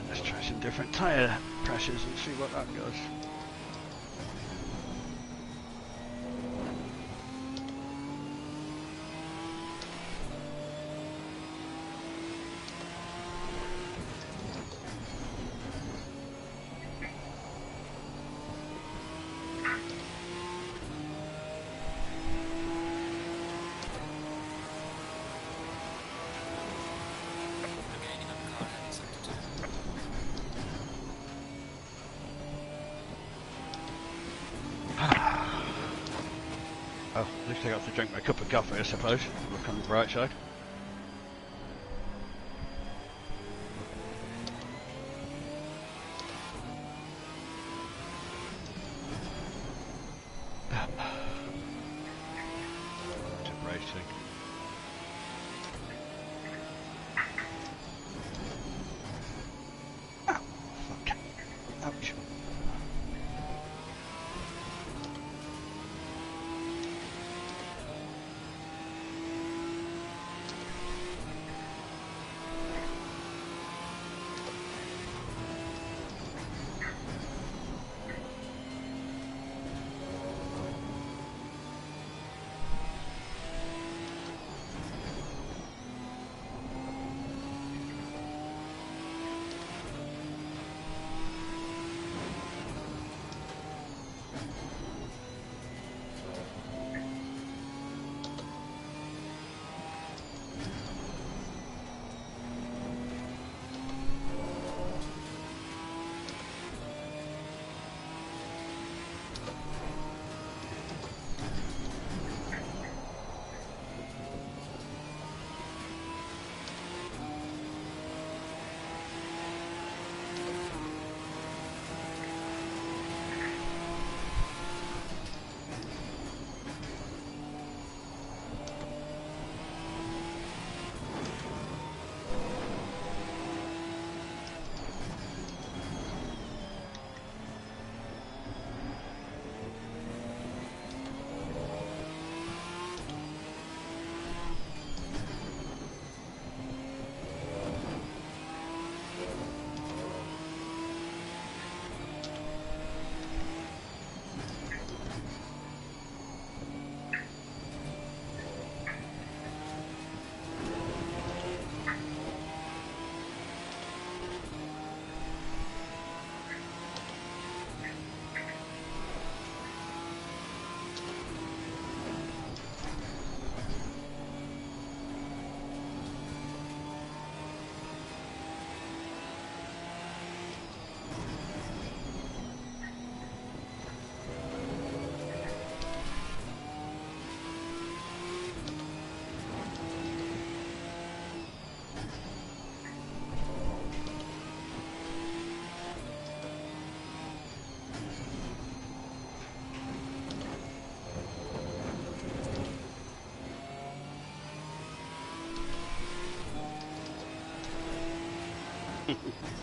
Let's try some different tyre pressures and see what that goes. Regaining on car heading sector 2. Oh, at least I got to drink my cup of coffee, I suppose. Look on the bright side. It's racing. Ow! Fuck. Ouch.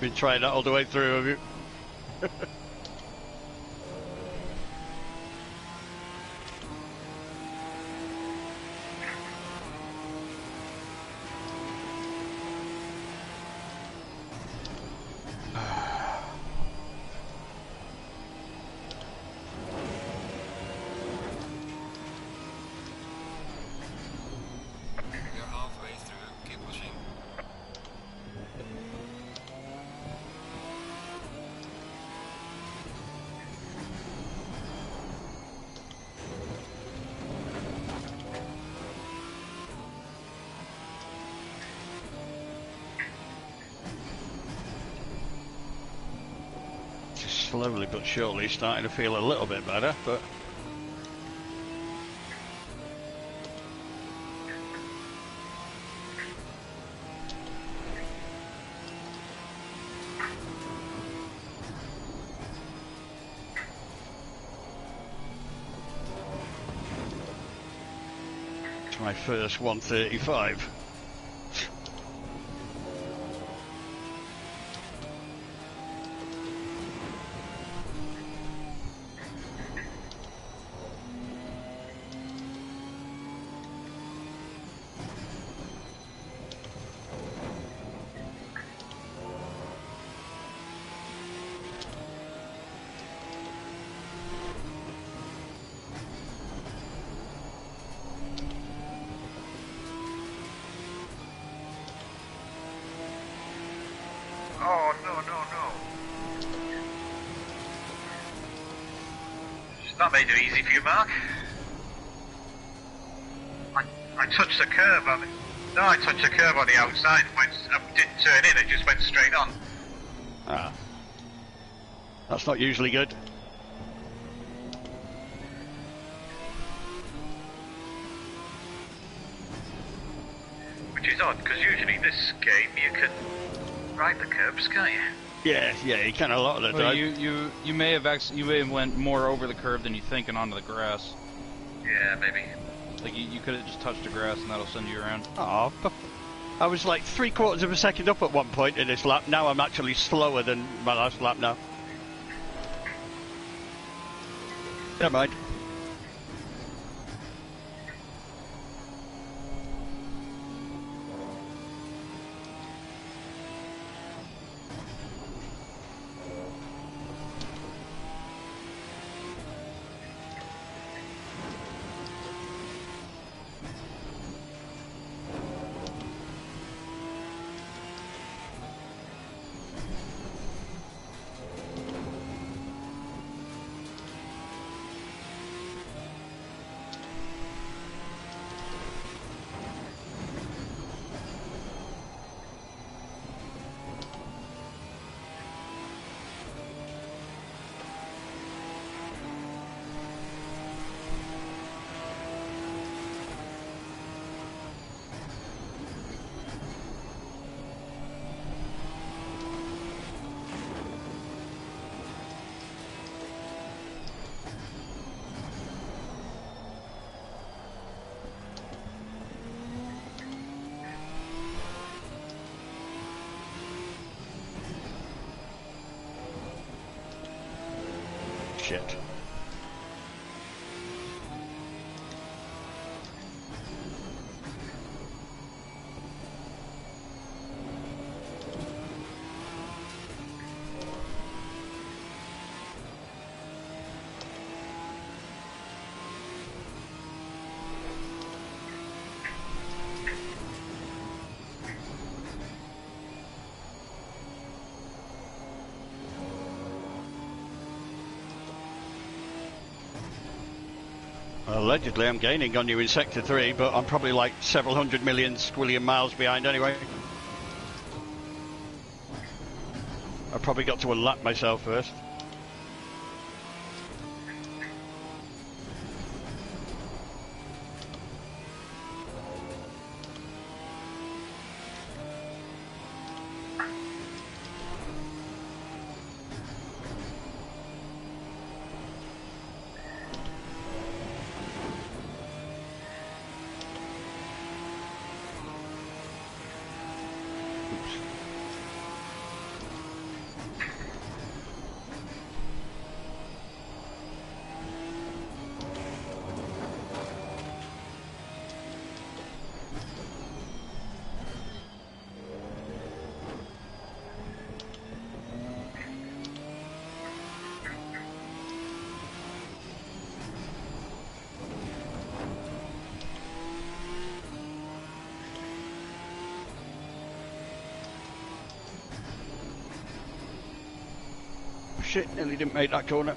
Been trying that all the way through, have you? We're halfway through. Keep pushing. Just slowly but surely starting to feel a little bit better, but it's my first 135. Oh, no. It's not made it easy for you, Mark. I touched the curb on it. No, I touched the curb on the outside. Didn't turn in, it just went straight on. Ah, that's not usually good. Which is odd, because usually this game you can ride the curbs, can't you? Yeah, you can a lot of the Well, time. you may have went more over the curb than you think and onto the grass. Yeah, maybe. Like you could have just touched the grass and that'll send you around. Oh, I was like 3/4 of a second up at one point in this lap. Now I'm actually slower than my last lap now. Never mind. Shit. Allegedly I'm gaining on you in Sector 3, but I'm probably like several hundred million squillion miles behind anyway. I've probably got to unlap myself first. shit, nearly didn't make that corner.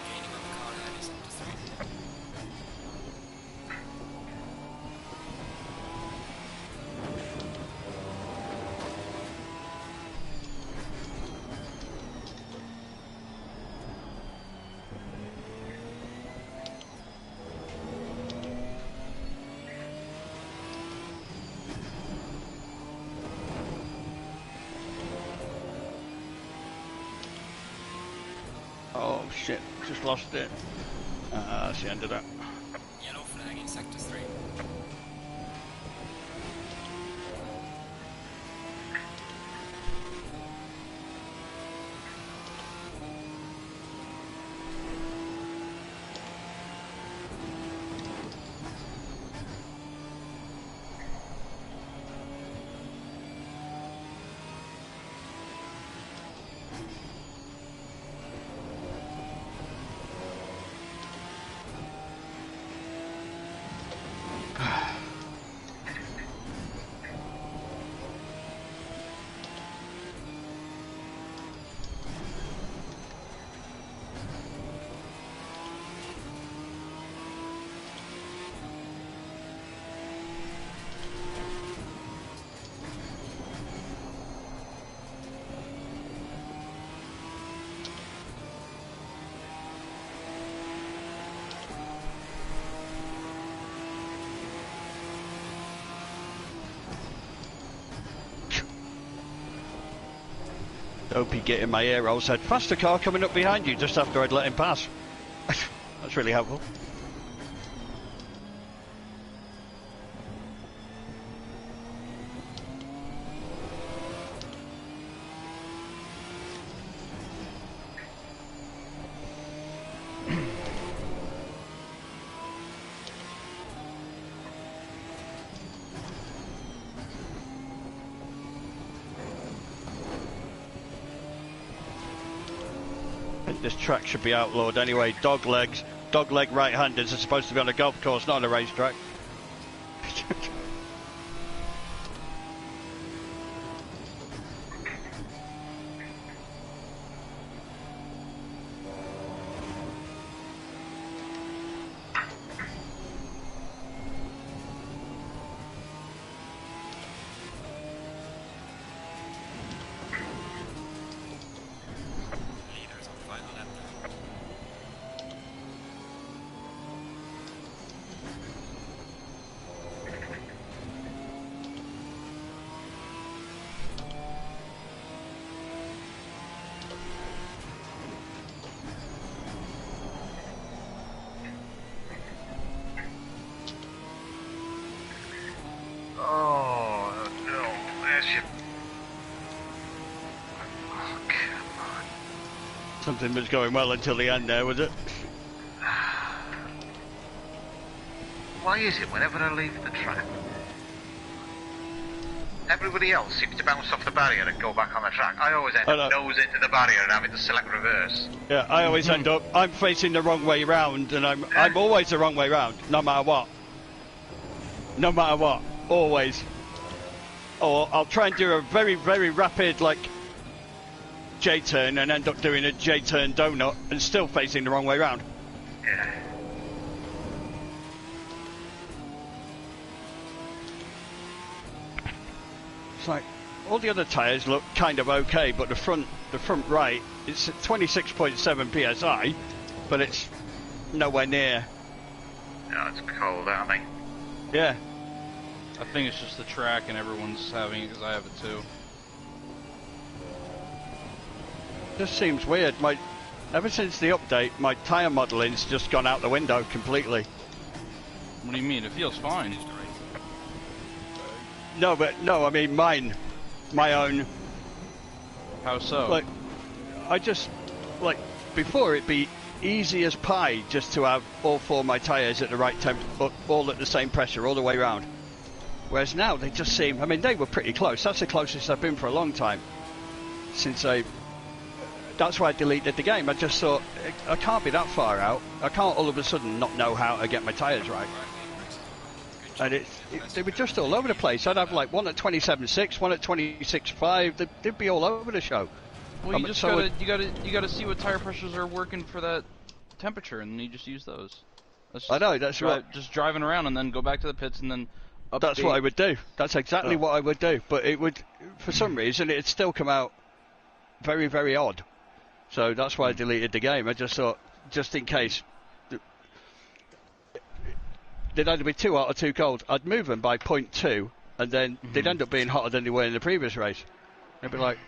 Gaining on the car ahead is sector 3. Oh shit, just lost it. That's the end of that. Yellow flag in sector 3. Opie get in my ear roll said, faster car coming up behind you just after I'd let him pass. That's really helpful. This track should be outlawed anyway. Dog leg right-handers are supposed to be on a golf course, not on a racetrack. Leaders on final lap now. Oh no, there's your... Oh, come on. Something was going well until the end there, was it? Why is it whenever I leave the track, everybody else seems to bounce off the barrier and go back on the track? I always end up nose into the barrier and having to select reverse. Yeah, I always end up, I'm facing the wrong way round, and I'm always the wrong way round, no matter what. No matter what, always. Or I'll try and do a very, very rapid, like, J-turn and end up doing a J-turn donut and still facing the wrong way round. Yeah. It's like, all the other tyres look kind of okay, but the front right it's 26.7 psi, but it's nowhere near. No, it's cold, aren't they? Yeah. I think it's just the track and everyone's having it because I have it too. Just seems weird. Ever since the update, my tyre modeling's just gone out the window completely. What do you mean? It feels fine. No, I mean mine. My own. How so? Like, I just, like, before it'd be easy as pie just to have all 4 of my tyres at the right temp, all at the same pressure all the way round. Whereas now they just seem, I mean, they were pretty close. That's the closest I've been for a long time. That's why I deleted the game. I just thought, I can't be that far out. I can't all of a sudden not know how to get my tyres right. And they were just all over the place. I'd have like one at 27.6, one at 26.5. They'd be all over the show. Well, you just gotta see what tire pressures are working for that temperature, and you just use those. I know, that's right. Just driving around and then go back to the pits and then update. That's what I would do. That's exactly what I would do. But it would, for some reason, it'd still come out very, very odd. So that's why I deleted the game. I just thought, just in case they'd either be too hot or too cold, I'd move them by 0.2, and then they'd end up being hotter than they were in the previous race. They'd be like,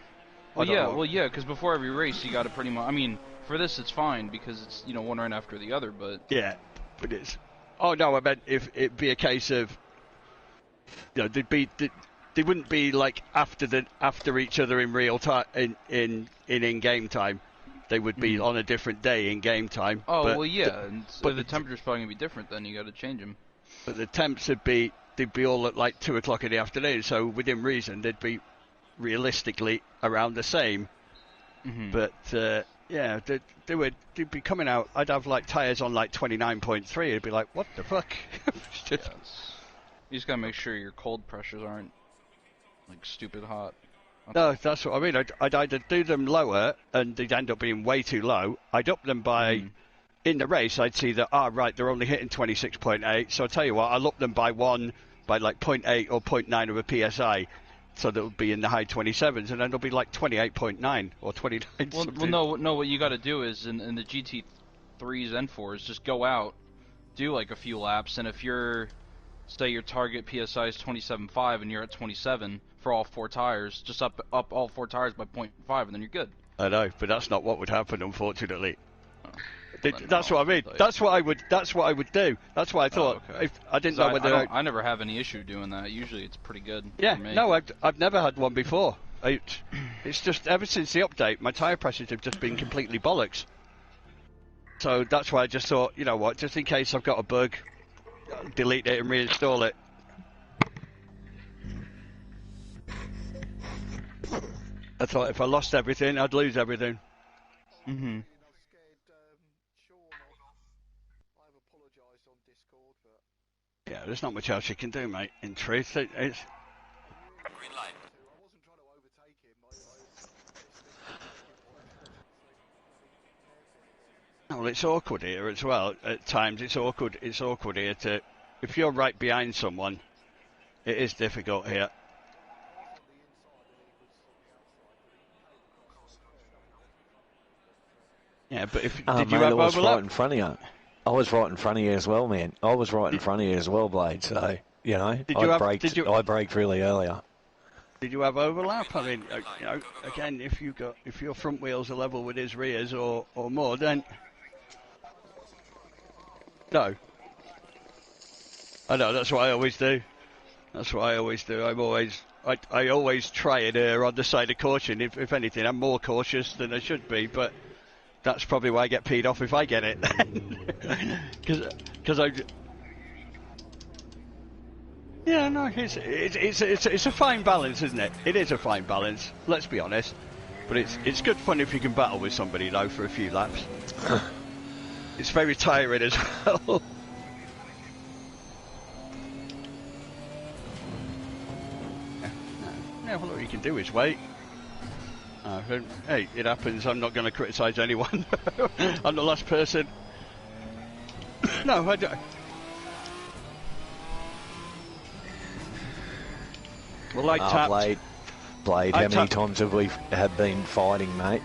well, yeah, because before every race you got to pretty much. I mean, for this it's fine because it's one right after the other, but yeah, but it's. Oh no, I meant if it'd be a case of, they wouldn't be like after each other in real time in game time. They would be on a different day in game time. Oh, well, yeah, but the temperature's probably going to be different then, you got to change them. But the temps they'd be all at like 2 o'clock in the afternoon, so within reason they'd be realistically around the same. But, yeah, they'd be coming out, I'd have like tyres on like 29.3, it'd be like, what the fuck? You just got to make sure your cold pressures aren't like stupid hot. No, that's what I mean. I'd either do them lower, and they'd end up being way too low. I'd up them by, in the race, I'd see that, right, they're only hitting 26.8. So I'll tell you what, I'll up them by like 0.8 or 0.9 of a PSI. So that would be in the high 27s, and then it'll be like 28.9 or 29. Well, no, what you got to do is, in the GT3s and 4s, just go out, do like a few laps, and if say your target PSI is 27.5 and you're at 27 for all 4 tires, just up all 4 tires by 0.5 and then you're good. I know, but that's not what would happen, unfortunately. That's what I mean. That's what I would do. That's why I thought. Okay. I didn't know whether I never have any issue doing that. Usually it's pretty good. Yeah, for me. no, I've never had one before. It's just ever since the update, my tyre pressures have just been completely bollocks. So that's why I just thought, you know what, just in case I've got a bug, delete it and reinstall it. I thought if I lost everything, I'd lose everything. Yeah, there's not much else you can do, mate. In truth, it's. Green light. Well, it's awkward here as well. At times, it's awkward. It's awkward here to. If you're right behind someone, it is difficult here. Yeah, but if did you have overlap? Right in front of you. I was right in front of you as well, man. I was right in front of you as well, Blade. So I braked really earlier. Did you have overlap? I mean, again, if your front wheels are level with his rears or more, then no. I know, that's what I always do. That's what I always do. I always try and err on the side of caution. If anything, I'm more cautious than I should be, but that's probably why I get peed off if I get it. Because I. Yeah, no, it's a fine balance, isn't it? It is a fine balance. Let's be honest. But it's good fun if you can battle with somebody though for a few laps. It's very tiring as well. Yeah, well, all you can do is wait. Hey, it happens. I'm not going to criticise anyone. I'm the last person. No, I don't. Well, I tapped. Blade, how many times have we been fighting, mate?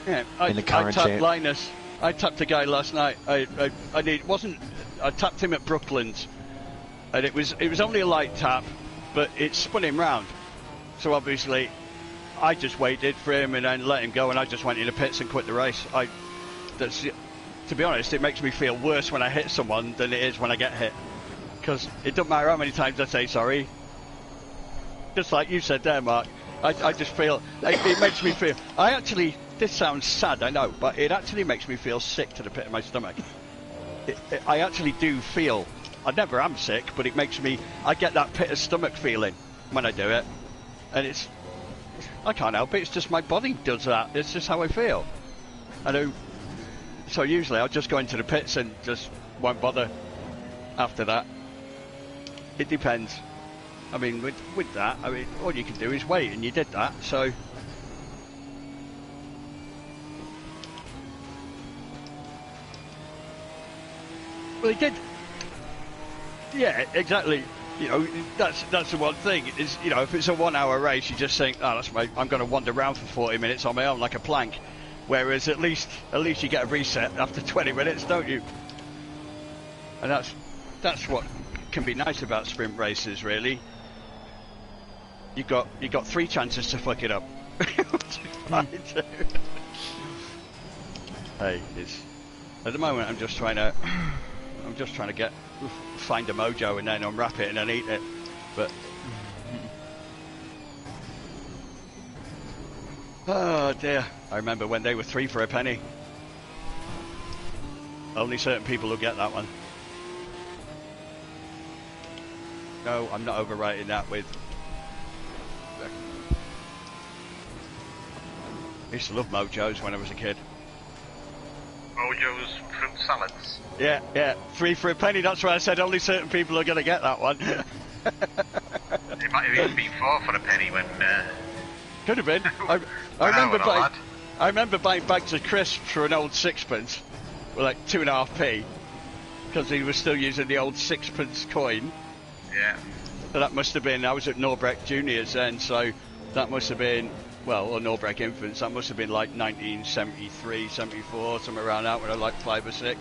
Yeah, in the current I tapped champ. Linus. I tapped a guy last night. I tapped him at Brooklands, and it was only a light tap, but it spun him round. So obviously, I just waited for him and then let him go, and I just went in the pits and quit the race. To be honest, it makes me feel worse when I hit someone than it is when I get hit, because it doesn't matter how many times I say sorry. Just like you said there, Mark. I just feel it makes me feel. This sounds sad, I know, but it actually makes me feel sick to the pit of my stomach. I actually do feel. I never am sick, but it makes me. I get that pit of stomach feeling when I do it, and I can't help it. It's just my body does that. It's just how I feel. So usually I'll just go into the pits and just won't bother after that. It depends. I mean, with that, I mean, all you can do is wait, and you did that, so. Well, he did. Yeah, exactly. You know, that's the one thing. Is, you know, if it's a 1 hour race, you just think, oh, I'm going to wander around for 40 minutes on my own like a plank. Whereas at least you get a reset after 20 minutes, don't you? And that's what can be nice about sprint races, really. You got 3 chances to fuck it up. Hey, at the moment I'm just trying to find a mojo and then unwrap it and then eat it. But oh dear, I remember when they were 3 for a penny. Only certain people will get that one. No, I'm not overwriting that with. I used to love mojos when I was a kid. Mojo's fruit salads. Yeah, 3 for a penny. That's why I said only certain people are going to get that one. It might have even been 4 for a penny when. Could have been. I remember buying bags of crisps for an old sixpence, with like 2.5p, because he was still using the old sixpence coin. Yeah. So that must have been. I was at Norbreck Juniors then, so that must have been. Well, or Norbreck Infants, that must have been like 1973, 74, somewhere around that, when I was like 5 or 6.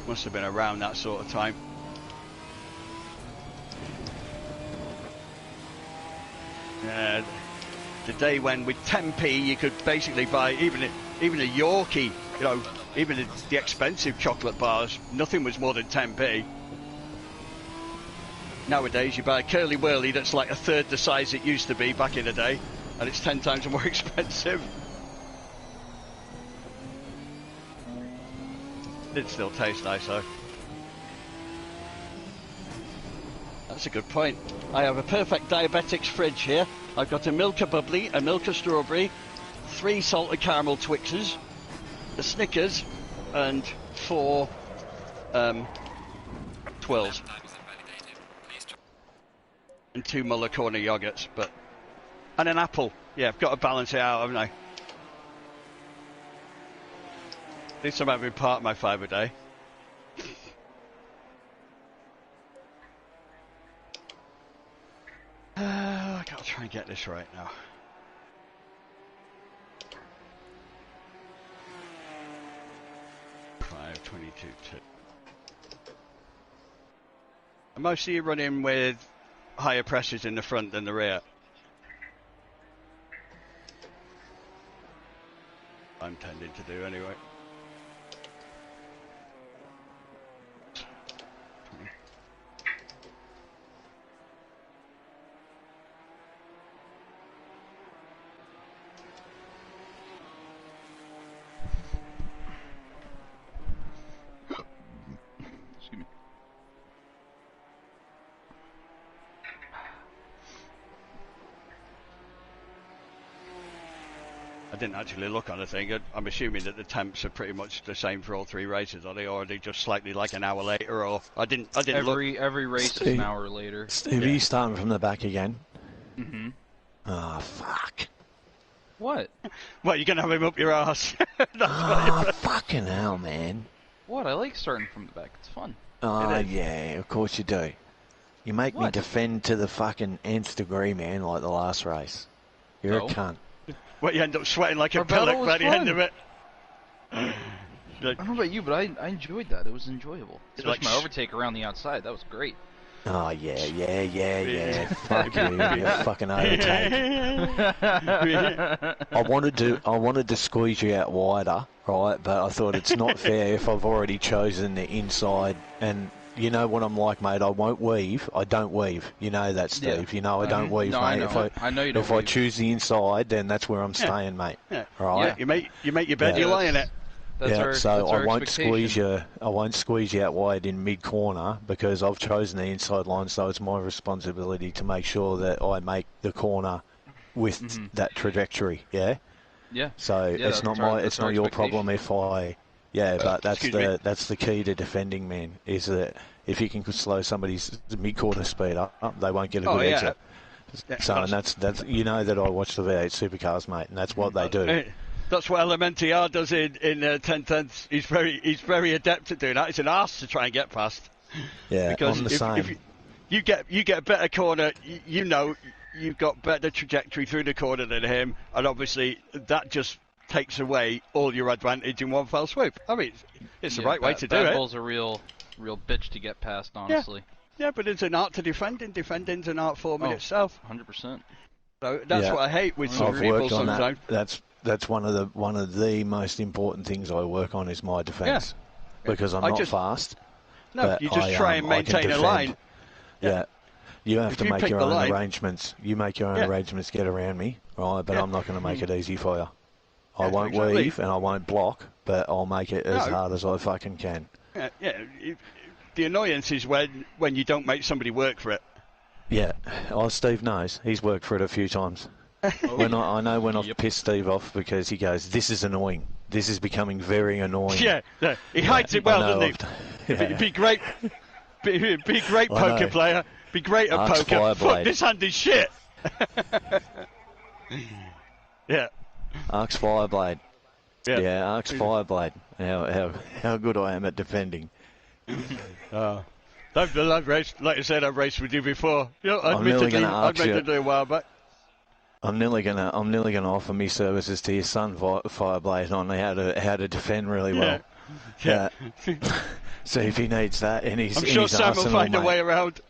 Must have been around that sort of time. The day when with 10p you could basically buy even a Yorkie, you know, even the expensive chocolate bars, nothing was more than 10p. Nowadays you buy a Curly Whirly that's like a third the size it used to be back in the day, and it's 10 times more expensive. It still tastes nice though. That's a good point. I have a perfect diabetics fridge here. I've got a Milka Bubbly, a Milka Strawberry, 3 salted caramel Twixes, a Snickers, and 4 Twirls. And 2 Muller Corner yogurts, and an apple. Yeah, I've got to balance it out, haven't I? At least I'm having part of my 5 a day. I gotta try and get this right now. Five 22.2. And most of you running with higher pressures in the front than the rear. I'm tending to do anyway. Excuse me. I didn't actually look on the thing. I'm assuming that the temps are pretty much the same for all 3 races, are they? Or are they just slightly like an hour later? Or I didn't look. Every race is an hour later. Steve, are you starting from the back again? Mm-hmm. Oh, fuck. What? Well, you're gonna have him up your ass. Oh, fucking hell, man. What? I like starting from the back. It's fun. Oh, yeah, of course you do. You make me What? defend to the fucking nth degree, man, like the last race. You're No. a cunt. Where you end up sweating like a Our battle pellet was by the end fun. of it. I don't know about you, but I enjoyed that. It was enjoyable. Especially like my overtake around the outside. That was great. Oh yeah. Fuck you, you fucking overtake. I wanted to squeeze you out wider, right? But I thought it's not fair if I've already chosen the inside. And you know what I'm like, mate. I won't weave. I don't weave. You know that, Steve. Yeah. You know I don't weave, No, mate. I know you don't If I weave. choose the inside, then that's where I'm staying, mate. Yeah. Right? Yeah, you make your bed, you lie in it. That's yeah, our, so that's our I won't expectation. squeeze you. I won't squeeze you out wide in mid corner because I've chosen the inside line. So it's my responsibility to make sure that I make the corner with that trajectory. Yeah. Yeah. So Yeah, it's not that's our your expectation. problem if I. Yeah, but excuse me. that's the key to defending, man. Is that if you can slow somebody's mid quarter speed up, they won't get a good exit. Yeah, So and that's you know that I watch the V8 supercars, mate, and that's what they do. That's what Elementi does in 1010s. He's very adept at doing that. It's an arse to try and get past. Yeah, because I'm the same. if you get a better corner, you know you've got better trajectory through the corner than him, and obviously that just takes away all your advantage in one fell swoop. I mean, it's the right way to do it. Bad Bull's a real bitch to get past, honestly. Yeah, but it's an art to defending. Defending's an art form in itself. 100%. So that's what I hate with some I've people worked on sometimes. That's one of the most important things I work on is my defence because I'm not fast. No, you just try and maintain a line. Yeah. You have If to you make pick your the own line- arrangements. You make your own arrangements to get around me, right? But I'm not going to make it easy for you. I Yeah, won't exactly. weave and I won't block, but I'll make it as hard as I fucking can. The annoyance is when you don't make somebody work for it. Yeah. Oh, Steve knows. He's worked for it a few times. When I know when I've pissed Steve off because he goes, "This is annoying. This is becoming very annoying." Yeah, he hides it well, doesn't he? Yeah. Be great. Be great I poker know. player. Be great at Ask poker. Fireblade. Fuck, this hand is shit. Yeah. Arcs Fireblade. Yeah. Yeah, Arcs Fireblade. How good I am at defending. I've raced, like I said, I've raced with you before. You know, I'm nearly admittedly, gonna ask you- a while back. I'm nearly gonna offer me services to your son, Fireblade, on how to defend really well. Yeah. See if he needs that in his I'm sure his Sam will arsenal, find a mate. way around.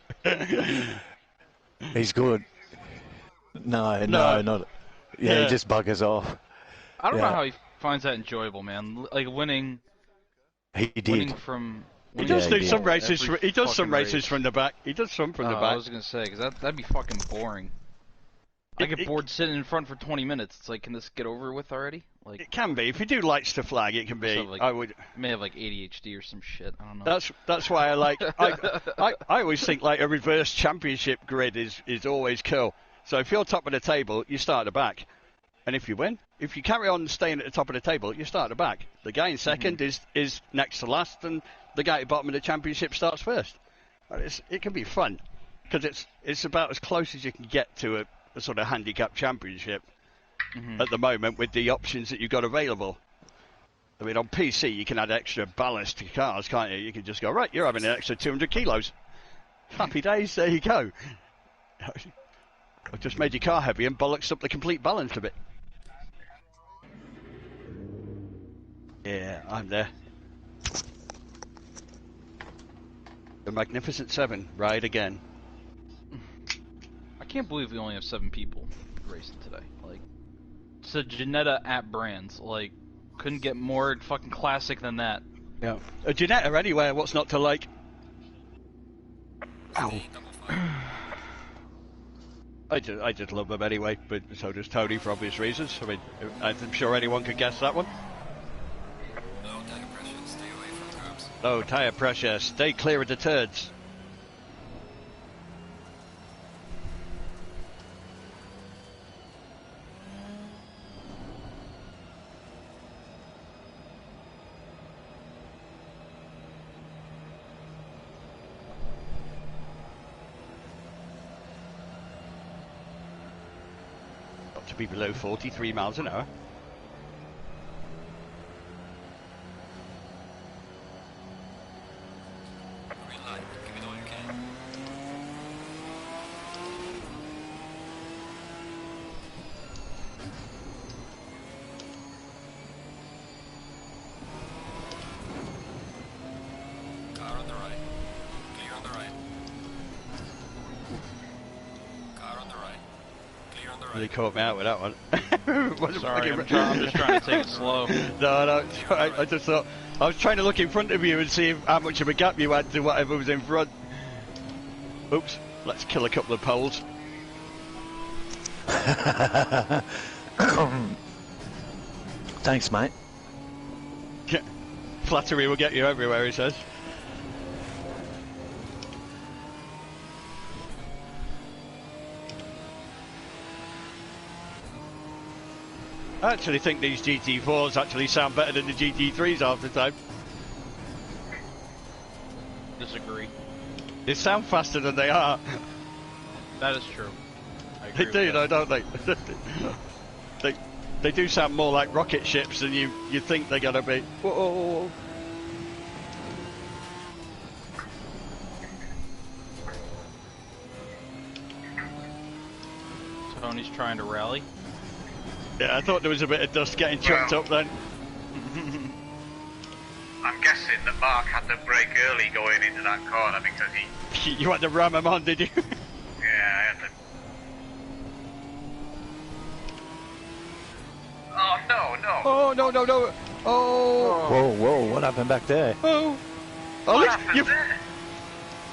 He's good. No, not. Yeah, he just buggers off. I don't know how he finds that enjoyable, man. Like winning He winning did. from. He winning does from do some every races. He does some fucking races race. from the back. He does some from the I back. was gonna say, because that'd be fucking boring. I get bored sitting in front for 20 minutes. It's like, can this get over with already? Like, It can be. If you do lights to flag, it can be. So, like, I would. may have like ADHD or some shit. I don't know. That's why I like. I always think like a reverse championship grid is always cool. So if you're top of the table, you start at the back, and if you win, if you carry on staying at the top of the table, you start at the back. The guy in second is next to last, and the guy at the bottom of the championship starts first. And it can be fun because it's about as close as you can get to a sort of handicap championship at the moment with the options that you've got available. I mean, on PC you can add extra ballast to cars, can't you? You can just go, right, you're having an extra 200 kilos. Happy days, there you go. I've just made your car heavy and bollocks up the complete balance of it. Yeah, I'm there. The Magnificent Seven, ride again. I can't believe we only have 7 people racing today. Like, it's a Janetta at Brands. Like, couldn't get more fucking classic than that. Yeah. A Janetta anyway, what's not to like? Ow. I just love them anyway, but so does Tony for obvious reasons. I mean, I'm sure anyone could guess that one. Low tire pressure, stay away from curbs. Low tyre pressure, stay clear of the turds. Got to be below 43 miles an hour. Green light, give it all you can. Really caught me out with that one. Sorry, I'm just trying to take it slow. No, I just thought I was trying to look in front of you and see how much of a gap you had to whatever was in front. Oops, let's kill a couple of poles. Thanks, mate. Flattery will get you everywhere, he says. I actually think these GT4s actually sound better than the GT3s half the time. Disagree. They sound faster than they are. That is true. They do, though, don't they? They do sound more like rocket ships than you think they're gonna be. Whoa. Tony's trying to rally. Yeah, I thought there was a bit of dust getting chucked up then. I'm guessing that Mark had to brake early going into that corner because he... You had to ram him on, did you? Yeah, I had to... Oh, no. Oh, no. Oh. Whoa, what happened back there? Oh. What happened there?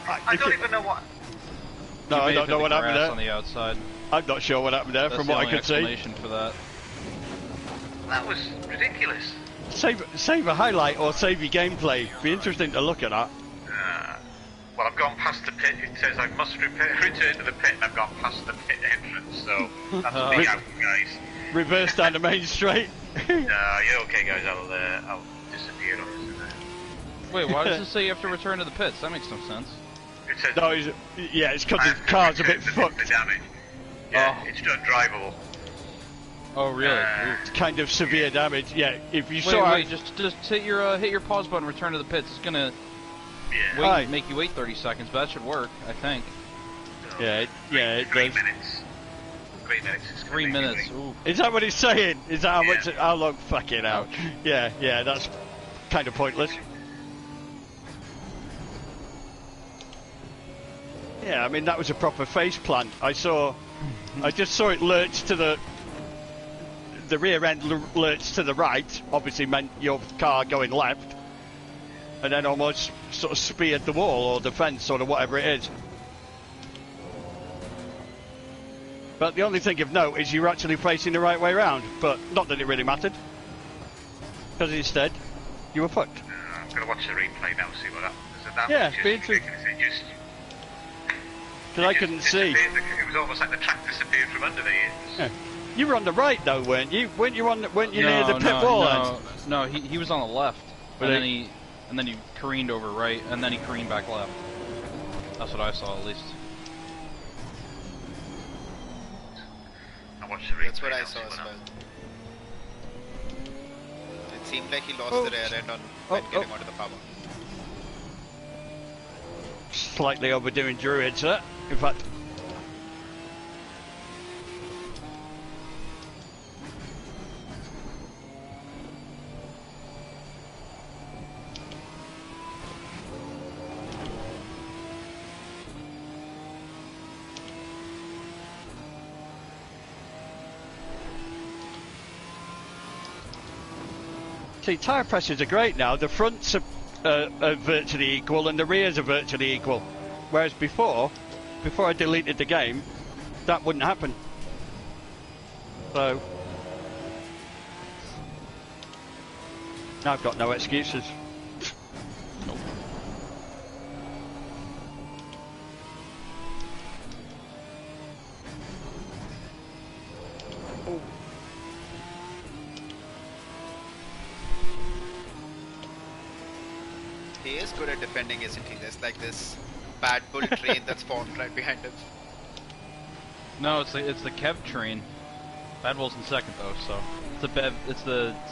I don't even know what... No, I don't know what happened there. On the outside. I'm not sure what happened there. That's from the what I only could see. explanation for that. That was ridiculous. Save a highlight or save your gameplay. Be interesting to look at that. Well, I've gone past the pit. It says I must return to the pit, and I've gone past the pit entrance. So that's a big out, guys. Reverse down the main straight. No, you're okay, guys. I'll disappear on this. Wait, why does it say you have to return to the pits? That makes no sense. It says No, it's because the car's a bit fucked. The damage. Yeah, it's undrivable. Oh, really? It's kind of severe damage. Yeah, if you saw. Wait, just hit your pause button, return to the pits. It's gonna make you wait 30 seconds, but that should work, I think. Yeah, it 3 does. minutes. 3 minutes. 3 minutes. Ooh. Is that what he's saying? Is that how long? Fucking hell. Yeah, that's kind of pointless. Yeah, I mean that was a proper face plant. I just saw it lurch to the rear end lurch to the right. Obviously meant your car going left, and then almost sort of speared the wall or the fence or whatever it is. But the only thing of note is you were actually facing the right way round. But not that it really mattered, because instead you were fucked. I'm gonna watch the replay now, see what happens. Yeah, be interesting. Because I couldn't see. It was almost like the track disappeared from under the ears. Yeah. You were on the right though, weren't you? Weren't you near the pit wall? No, he was on the left, and then he careened over right, and then he careened back left. That's what I saw, at least. I watched the replay. That's what I saw as well. It seemed like he lost the rear end when getting onto the power. Slightly overdoing Druids, sir. In fact. See, tyre pressures are great now. The fronts are virtually equal and the rears are virtually equal. Whereas before I deleted the game, that wouldn't happen. So now I've got no excuses. Nope. He is good at defending, isn't he? There's like this bad bull train that's formed right behind him. No, it's the Kev train. Bad Bull's in second though, so it's the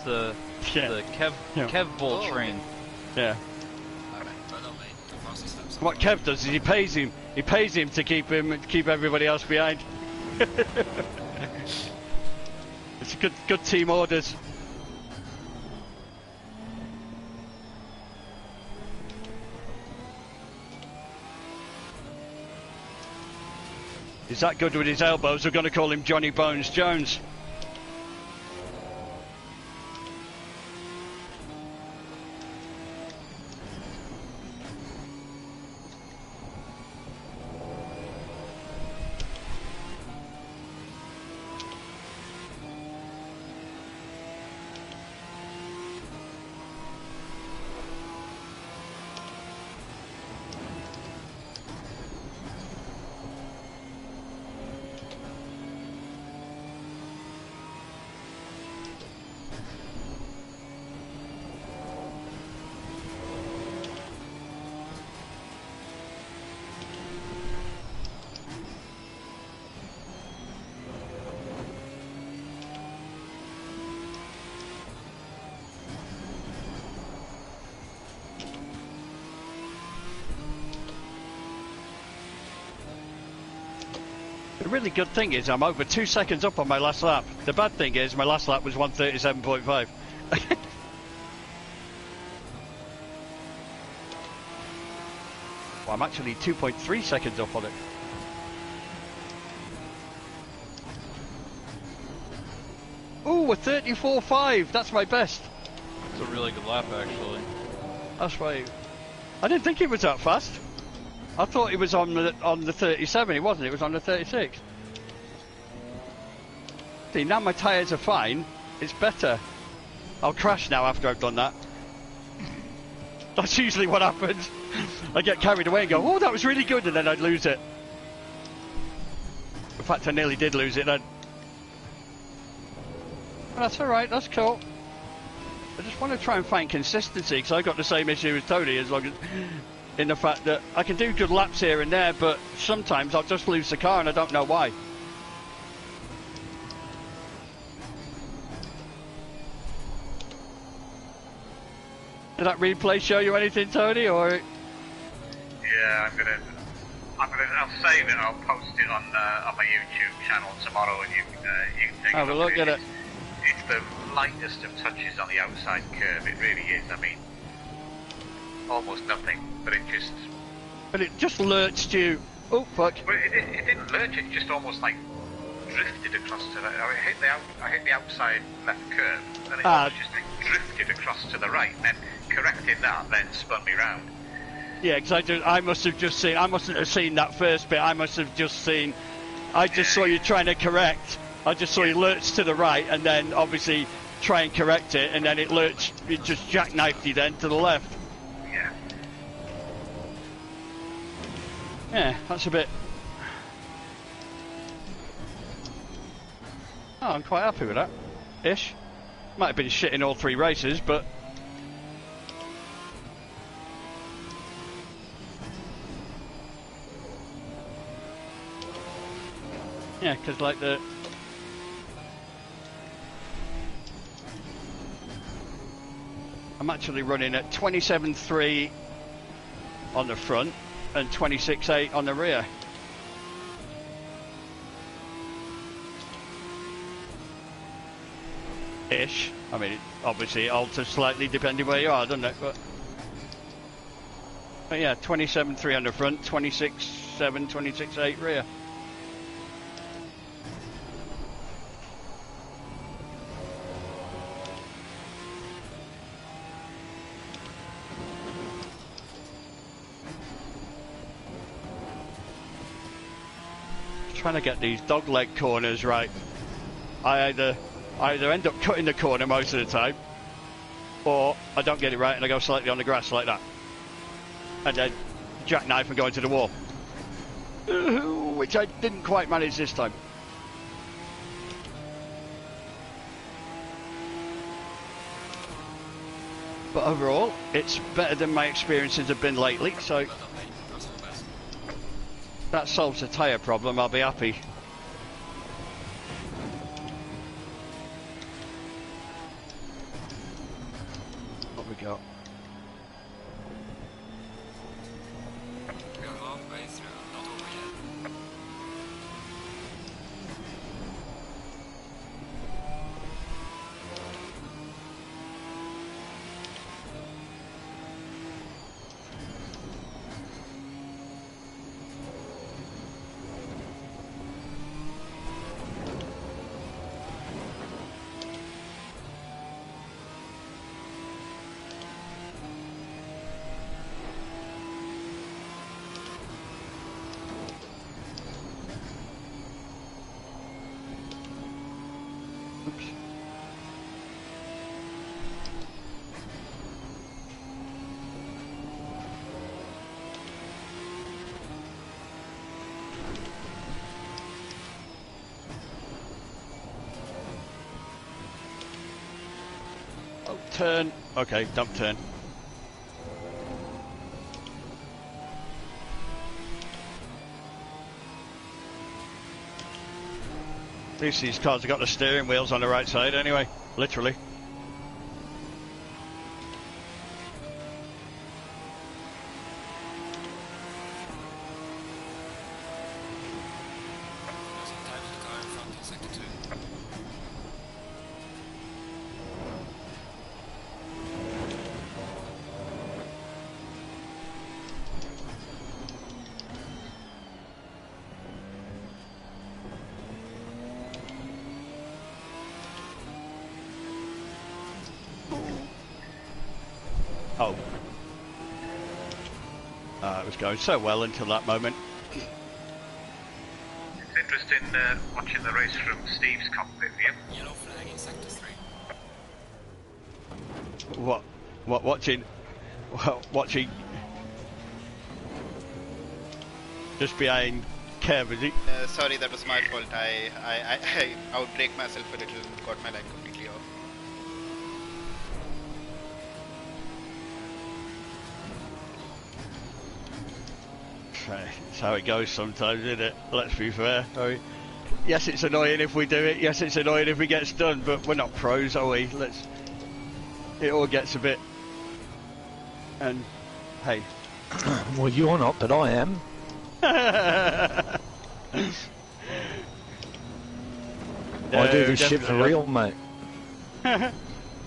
Kev Bull train. Yeah. What Kev does is he pays him to keep everybody else behind. It's a good team orders. He's that good with his elbows, we're going to call him Johnny Bones Jones. The really good thing is I'm over 2 seconds up on my last lap. The bad thing is my last lap was 1:37.5. Well, I'm actually 2.3 seconds up on it. Ooh, a 34.5. That's my best. It's a really good lap, actually. That's why I didn't think it was that fast. I thought it was on the 37. It wasn't. It was on the 36. See, now my tyres are fine. It's better. I'll crash now after I've done that. That's usually what happens. I get carried away and go, oh, that was really good, and then I'd lose it. In fact, I nearly did lose it then. But that's alright, that's cool. I just want to try and find consistency, because I've got the same issue as Tony, as long as... in the fact that I can do good laps here and there, but sometimes I'll just lose the car and I don't know why. Did that replay show you anything, Tony, or...? Yeah, I'll save it, I'll post it on my YouTube channel tomorrow, and you can take Have a look at it. It's the lightest of touches on the outside curve, it really is. I mean, almost nothing, but it just... But it just lurched you. Oh, fuck. Well, it didn't lurch, it just almost like drifted across to the... I hit the outside left curve, and it almost just like drifted across to the right, and then correcting that, then spun me round. Yeah, because I must have just seen... I mustn't have seen that first bit, I must have just seen... I just saw you trying to correct. I just saw you lurch to the right, and then obviously try and correct it, and then it lurched... It just jackknifed you then to the left. Yeah, that's a bit... Oh, I'm quite happy with that. Ish. Might have been shit in all 3 races, but... Yeah, because like the... I'm actually running at 27.3 on the front and 26.8 on the rear. Ish. I mean, obviously it alters slightly depending where you are, doesn't it? But yeah, 27.3 on the front, 26.7, 26.8 rear. Trying to get these dog leg corners right. I either end up cutting the corner most of the time, or I don't get it right and I go slightly on the grass like that, and then jackknife and go into the wall, which I didn't quite manage this time. But overall, it's better than my experiences have been lately, so that solves the tyre problem, I'll be happy. What we got? We're halfway through, not over yet. turn. Okay, dump turn. At least these cars have got the steering wheels on the right side anyway, literally. Oh. It was going so well until that moment. It's interesting watching the race from Steve's cockpit view. Yellow flag in sector 3. What? Watching? Watching? Just behind Kev, is he? Sorry, that was my fault. I outbraked myself a little, got my line completely off. It's how it goes sometimes, isn't it? Let's be fair. I mean, yes, it's annoying if we do it. Yes, it's annoying if it gets done. But we're not pros, are we? It all gets a bit. And hey. Well, you're not, but I am. No, I do this shit for real, mate.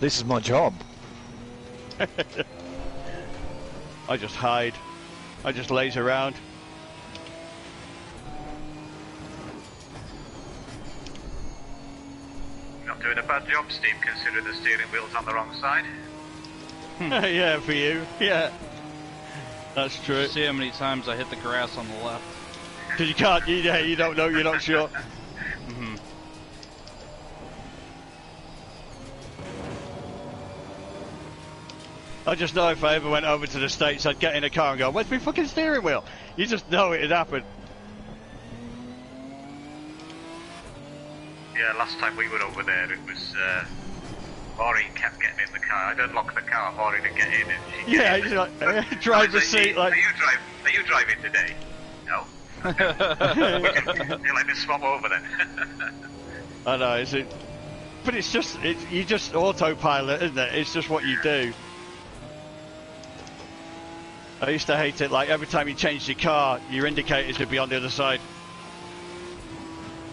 This is my job. I just hide. I just laze around. Not doing a bad job, Steve, considering the steering wheel's on the wrong side. Yeah, for you. Yeah. That's true. See how many times I hit the grass on the left. Because you can't, you don't know, you're not sure. Mm-hmm. I just know if I ever went over to the States, I'd get in a car and go, where's my fucking steering wheel? You just know it had happened. Yeah, last time we were over there, it was, Maureen kept getting in the car. I'd unlock the car, Maureen would get in, and she'd Yeah, get in. like, driver's seat, like... Are you driving today? No. You'll let me swap over then. I know, is it? But it's just, you just autopilot, isn't it? It's just what you do. I used to hate it, like every time you changed your car, your indicators would be on the other side.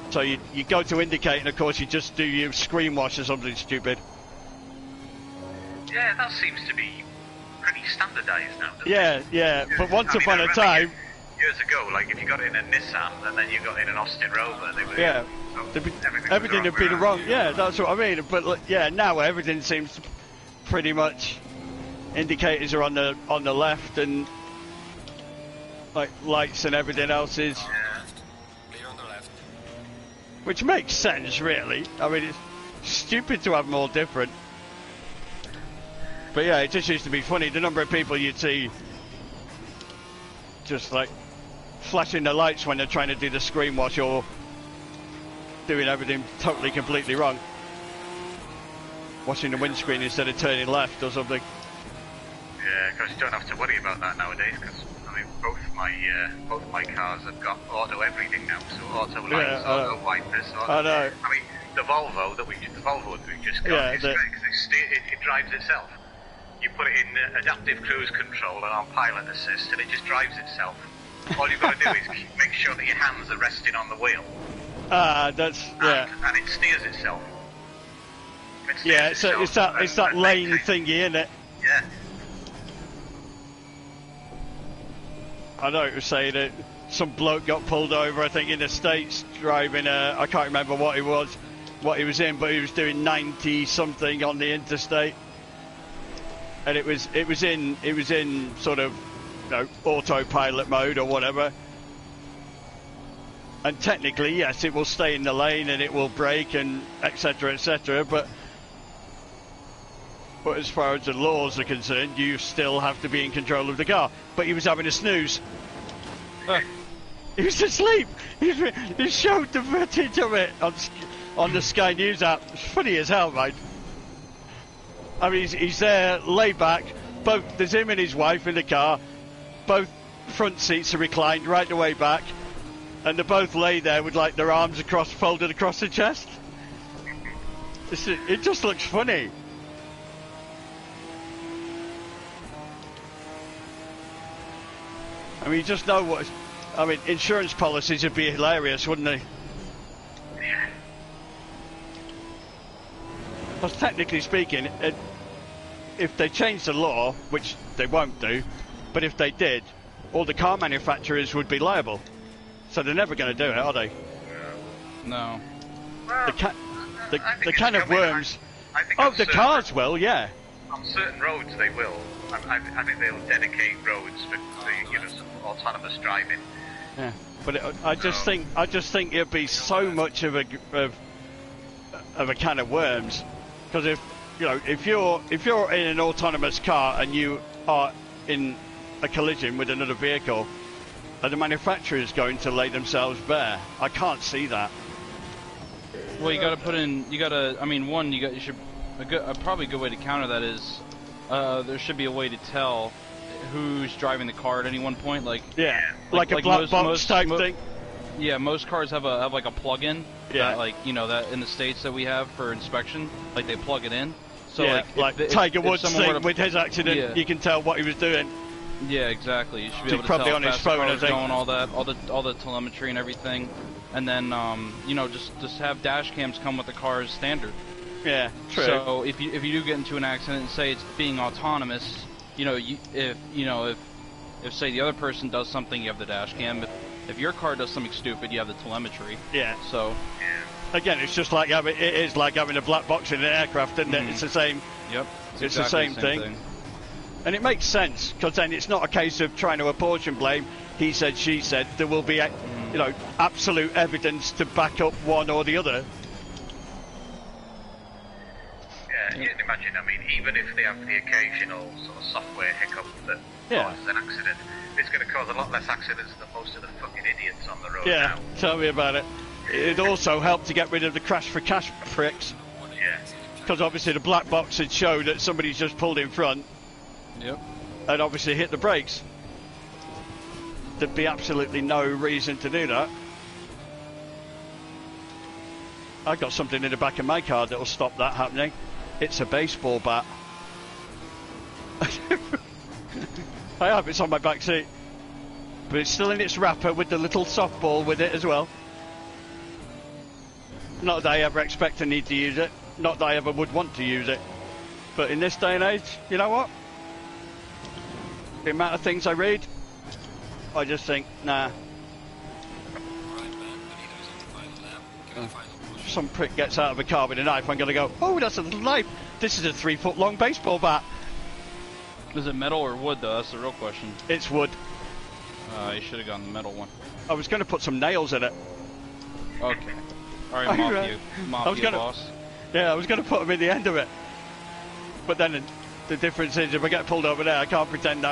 So you go to indicate, and of course you just do your screen wash or something stupid. Yeah, that seems to be pretty standardised now, doesn't Yeah, it? yeah, but once I mean, upon I a remember time... Years ago, like if you got in a Nissan and then you got in an Austin Rover, they were... Yeah, so everything would be the wrong... Yeah, that's what I mean. But yeah, now everything seems pretty much... Indicators are on the left, and like lights and everything else is... Clear on the left. Which makes sense, really. I mean, it's stupid to have them all different. But yeah, it just used to be funny, the number of people you'd see just like flashing the lights when they're trying to do the screen wash or doing everything totally completely wrong. Washing the windscreen instead of turning left or something. Yeah, because you don't have to worry about that nowadays, because I mean, both my cars have got auto everything now, so auto lights, auto wipers, I know. I mean, the Volvo that we just got, is great, because it drives itself. You put it in adaptive cruise control and on pilot assist, and it just drives itself. All you've got to do is make sure that your hands are resting on the wheel. That's yeah. And it steers itself. Yeah, it's that lane thingy, isn't it? Yeah. I know it was saying that some bloke got pulled over, I think in the States, driving I can't remember what he was in, but he was doing 90 something on the interstate, and it was in sort of, you know, autopilot mode or whatever. And technically, yes, it will stay in the lane and it will brake and etc., but as far as the laws are concerned, you still have to be in control of the car. But he was having a snooze. He was asleep. He showed the footage of it on the Sky News app. It's funny as hell, mate. I mean, he's there, laid back. There's him and his wife in the car. Both front seats are reclined right the way back, and they both lay there with like their arms folded across the chest. It just looks funny. I mean, you just know what. I mean, insurance policies would be hilarious, wouldn't they? Yeah. Because technically speaking, if they change the law, which they won't do, but if they did, all the car manufacturers would be liable. So they're never going to do it, are they? No. Well, the can of worms. The cars will, yeah. On certain roads they will. I think they'll dedicate roads for some autonomous driving. Yeah, but I just think it'd be so much of a can of worms, because if you're in an autonomous car and you are in a collision with another vehicle, are the manufacturers going to lay themselves bare? I can't see that. Well, you got to put in. You got to. I mean, probably a good way to counter that is there should be a way to tell who's driving the car at any one point. Like a black box type thing. Yeah, most cars have like a plug-in. Yeah. That in the States that we have for inspection, like they plug it in. So yeah, like Tiger Woods thing with his accident, yeah. You can tell what he was doing. Yeah, exactly. You should be able to probably tell on how his fast the phone, car I was think. going, all the telemetry and everything, and then just have dash cams come with the car's standard. Yeah, true. So if you do get into an accident and say it's being autonomous, if say the other person does something, you have the dash cam. If your car does something stupid, you have the telemetry. Yeah. So again, it's just like it is like having a black box in an aircraft, isn't it? It's the same. Yep. It's exactly the same thing. And it makes sense, because then it's not a case of trying to apportion blame. He said, she said. There will be, absolute evidence to back up one or the other. Yeah, you can imagine. I mean, even if they have the occasional sort of software hiccup that causes an accident, it's going to cause a lot less accidents than most of the fucking idiots on the road now. Tell me about it. It also helped to get rid of the crash for cash pricks. Yeah. Because obviously the black box had showed that somebody's just pulled in front. Yep. And obviously hit the brakes. There'd be absolutely no reason to do that. I've got something in the back of my car that'll stop that happening. It's a baseball bat. I have, it's on my back seat. But it's still in its wrapper with the little softball with it as well. Not that I ever expect to need to use it. Not that I ever would want to use it. But in this day and age, you know what? The amount of things I read, I just think, nah. Some prick gets out of a car with a knife, I'm going to go, oh, that's a little knife. This is a 3-foot-long baseball bat. Is it metal or wood, though? That's the real question. It's wood. You should have gone the metal one. I was going to put some nails in it. Okay. Alright, Mafia boss. Yeah, I was going to put them in the end of it. But then the difference is, if I get pulled over there, I can't pretend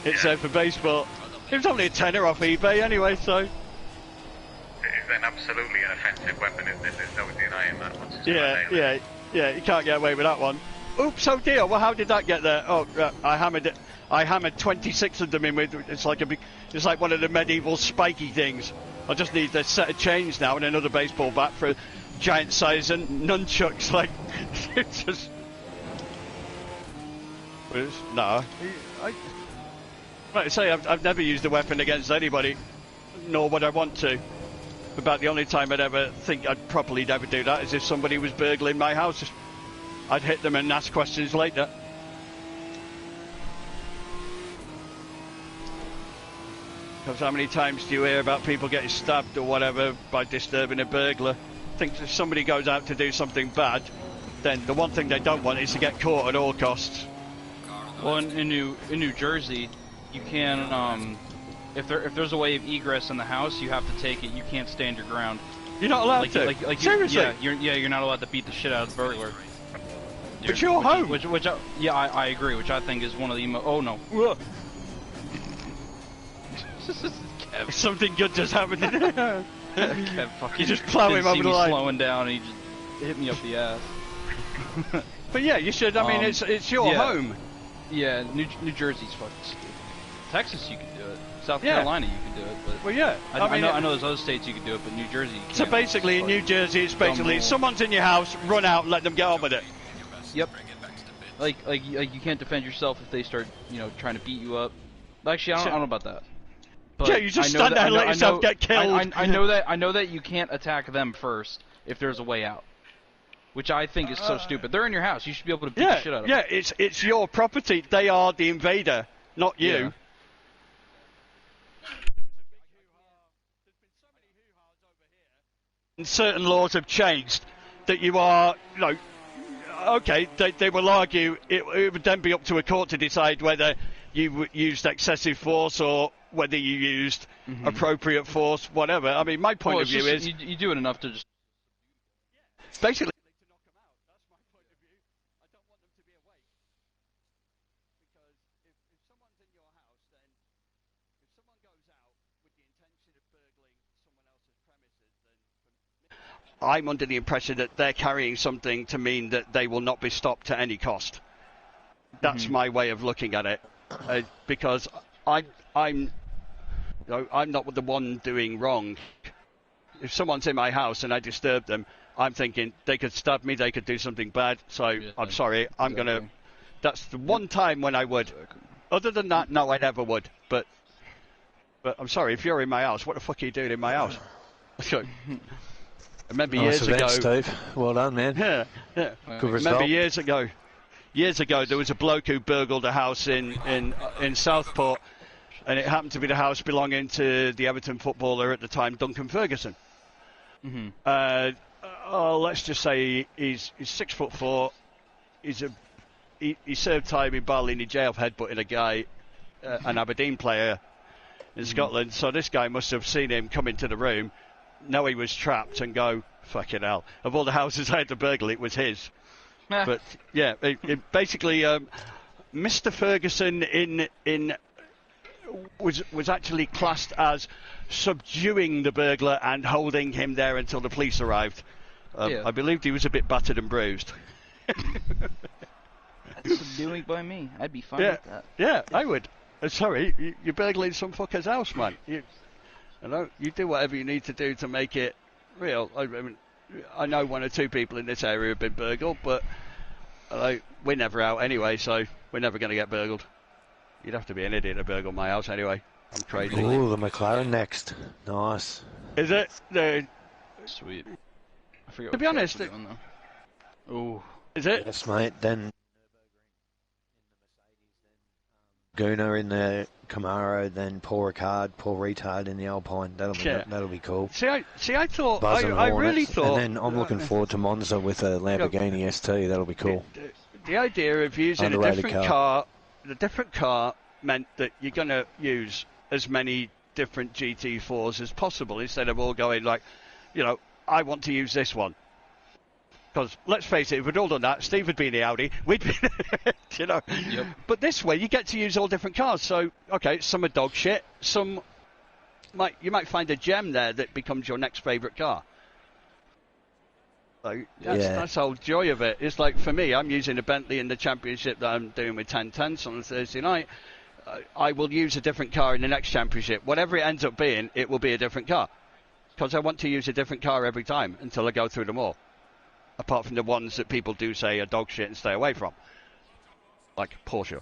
it's there for baseball. It was only a tenner off eBay anyway, so... It is an absolutely an offensive weapon, isn't it? There's no denying that. Once it's Yeah, you can't get away with that one. Oops, oh dear, well how did that get there? Oh, I hammered it. I hammered 26 of them in with, it's like one of the medieval spiky things. I just need a set of chains now and another baseball bat for giant size and nunchucks, like, it's just... No. Like I say, I've never used a weapon against anybody, nor would I want to. About the only time I'd ever think I'd properly never do that is if somebody was burgling my house. I'd hit them and ask questions later. Because how many times do you hear about people getting stabbed or whatever by disturbing a burglar? I think if somebody goes out to do something bad, then the one thing they don't want is to get caught at all costs. Well, in New Jersey, you can if there's a way of egress in the house, you have to take it. You can't stand your ground. You're not allowed to. Seriously? You're not allowed to beat the shit out of the burglar. But you're home. I agree. Which I think is one of the oh no. Kev. Something good just happened. Kev fucking you just plow him over the line. Slowing down, and he just hit me up the ass. But yeah, you should. I mean, it's your home. Yeah, New Jersey's fucking stupid. Texas, you can do it. South Yeah. Carolina, you can do it. But Well, yeah. I know there's other states you can do it, but New Jersey, you can't. So basically, in New Jersey, it's basically someone's in your house, run out and let them get on with it. Yep. Like you can't defend yourself if they start, trying to beat you up. Actually, I don't know about that. But yeah, you just stand there and let yourself get killed. I know that you can't attack them first if there's a way out, which I think is so stupid. They're in your house. You should be able to beat the shit out of them. Yeah, it's your property. They are the invader, not you. Yeah. And certain laws have changed that you are, okay, they will argue it would then be up to a court to decide whether you used excessive force or whether you used appropriate force, whatever. I mean, my point of view is you do it enough to just basically. I'm under the impression that they're carrying something to mean that they will not be stopped at any cost. That's my way of looking at it, because I'm not the one doing wrong. If someone's in my house and I disturb them, I'm thinking they could stab me, they could do something bad. So yeah, I'm sorry, I'm gonna. That's the one time when I would. Other than that, no, I never would. But I'm sorry, if you're in my house, what the fuck are you doing in my house? I remember nice years event, ago. Steve. Well done, man. Yeah. Good result. Remember years ago, there was a bloke who burgled a house in Southport, and it happened to be the house belonging to the Everton footballer at the time, Duncan Ferguson. Let's just say he's 6'4". He served time in Barlini jail for headbutting a guy, an Aberdeen player in Scotland. So this guy must have seen him come into the room, know he was trapped, and go, fucking hell. Of all the houses I had to burgle, it was his. But yeah, it basically, Mr. Ferguson was actually classed as subduing the burglar and holding him there until the police arrived. I believed he was a bit battered and bruised. That's subduing by me. I'd be fine with that. Yeah, I would. Sorry, you're burgling some fucker's house, man. You do whatever you need to do to make it real. I mean, I know one or two people in this area have been burgled, but we're never out anyway, so we're never going to get burgled. You'd have to be an idiot to burgle my house anyway. I'm crazy. Ooh, the McLaren next. Nice. Is it? Sweet. I forget to be honest, oh, is it? Yes, mate. Then Guna in the Camaro, then Paul Ricard, Paul Retard in the Alpine. That'll be cool. See, I thought, I really thought. And then I'm looking forward to Monza with a Lamborghini ST. That'll be cool. The idea of using a different car, the different car meant that you're going to use as many different GT4s as possible instead of all going like, I want to use this one. Because let's face it, if we'd all done that, Steve would be in the Audi, we'd be, Yep. But this way, you get to use all different cars. So, okay, some are dog shit. Some you might find a gem there that becomes your next favourite car. So that's the whole joy of it. It's like, for me, I'm using a Bentley in the championship that I'm doing with 1010s on a Thursday night. I will use a different car in the next championship. Whatever it ends up being, it will be a different car. Because I want to use a different car every time until I go through them all. Apart from the ones that people do say are dog shit and stay away from. Like Porsche.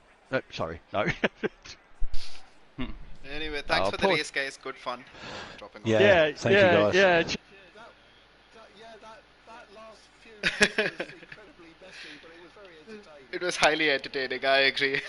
Sorry, no. Anyway, thanks for the race, guys. Good fun. Thank you, guys. That last few was incredibly messy, but it was very entertaining. It was highly entertaining, I agree.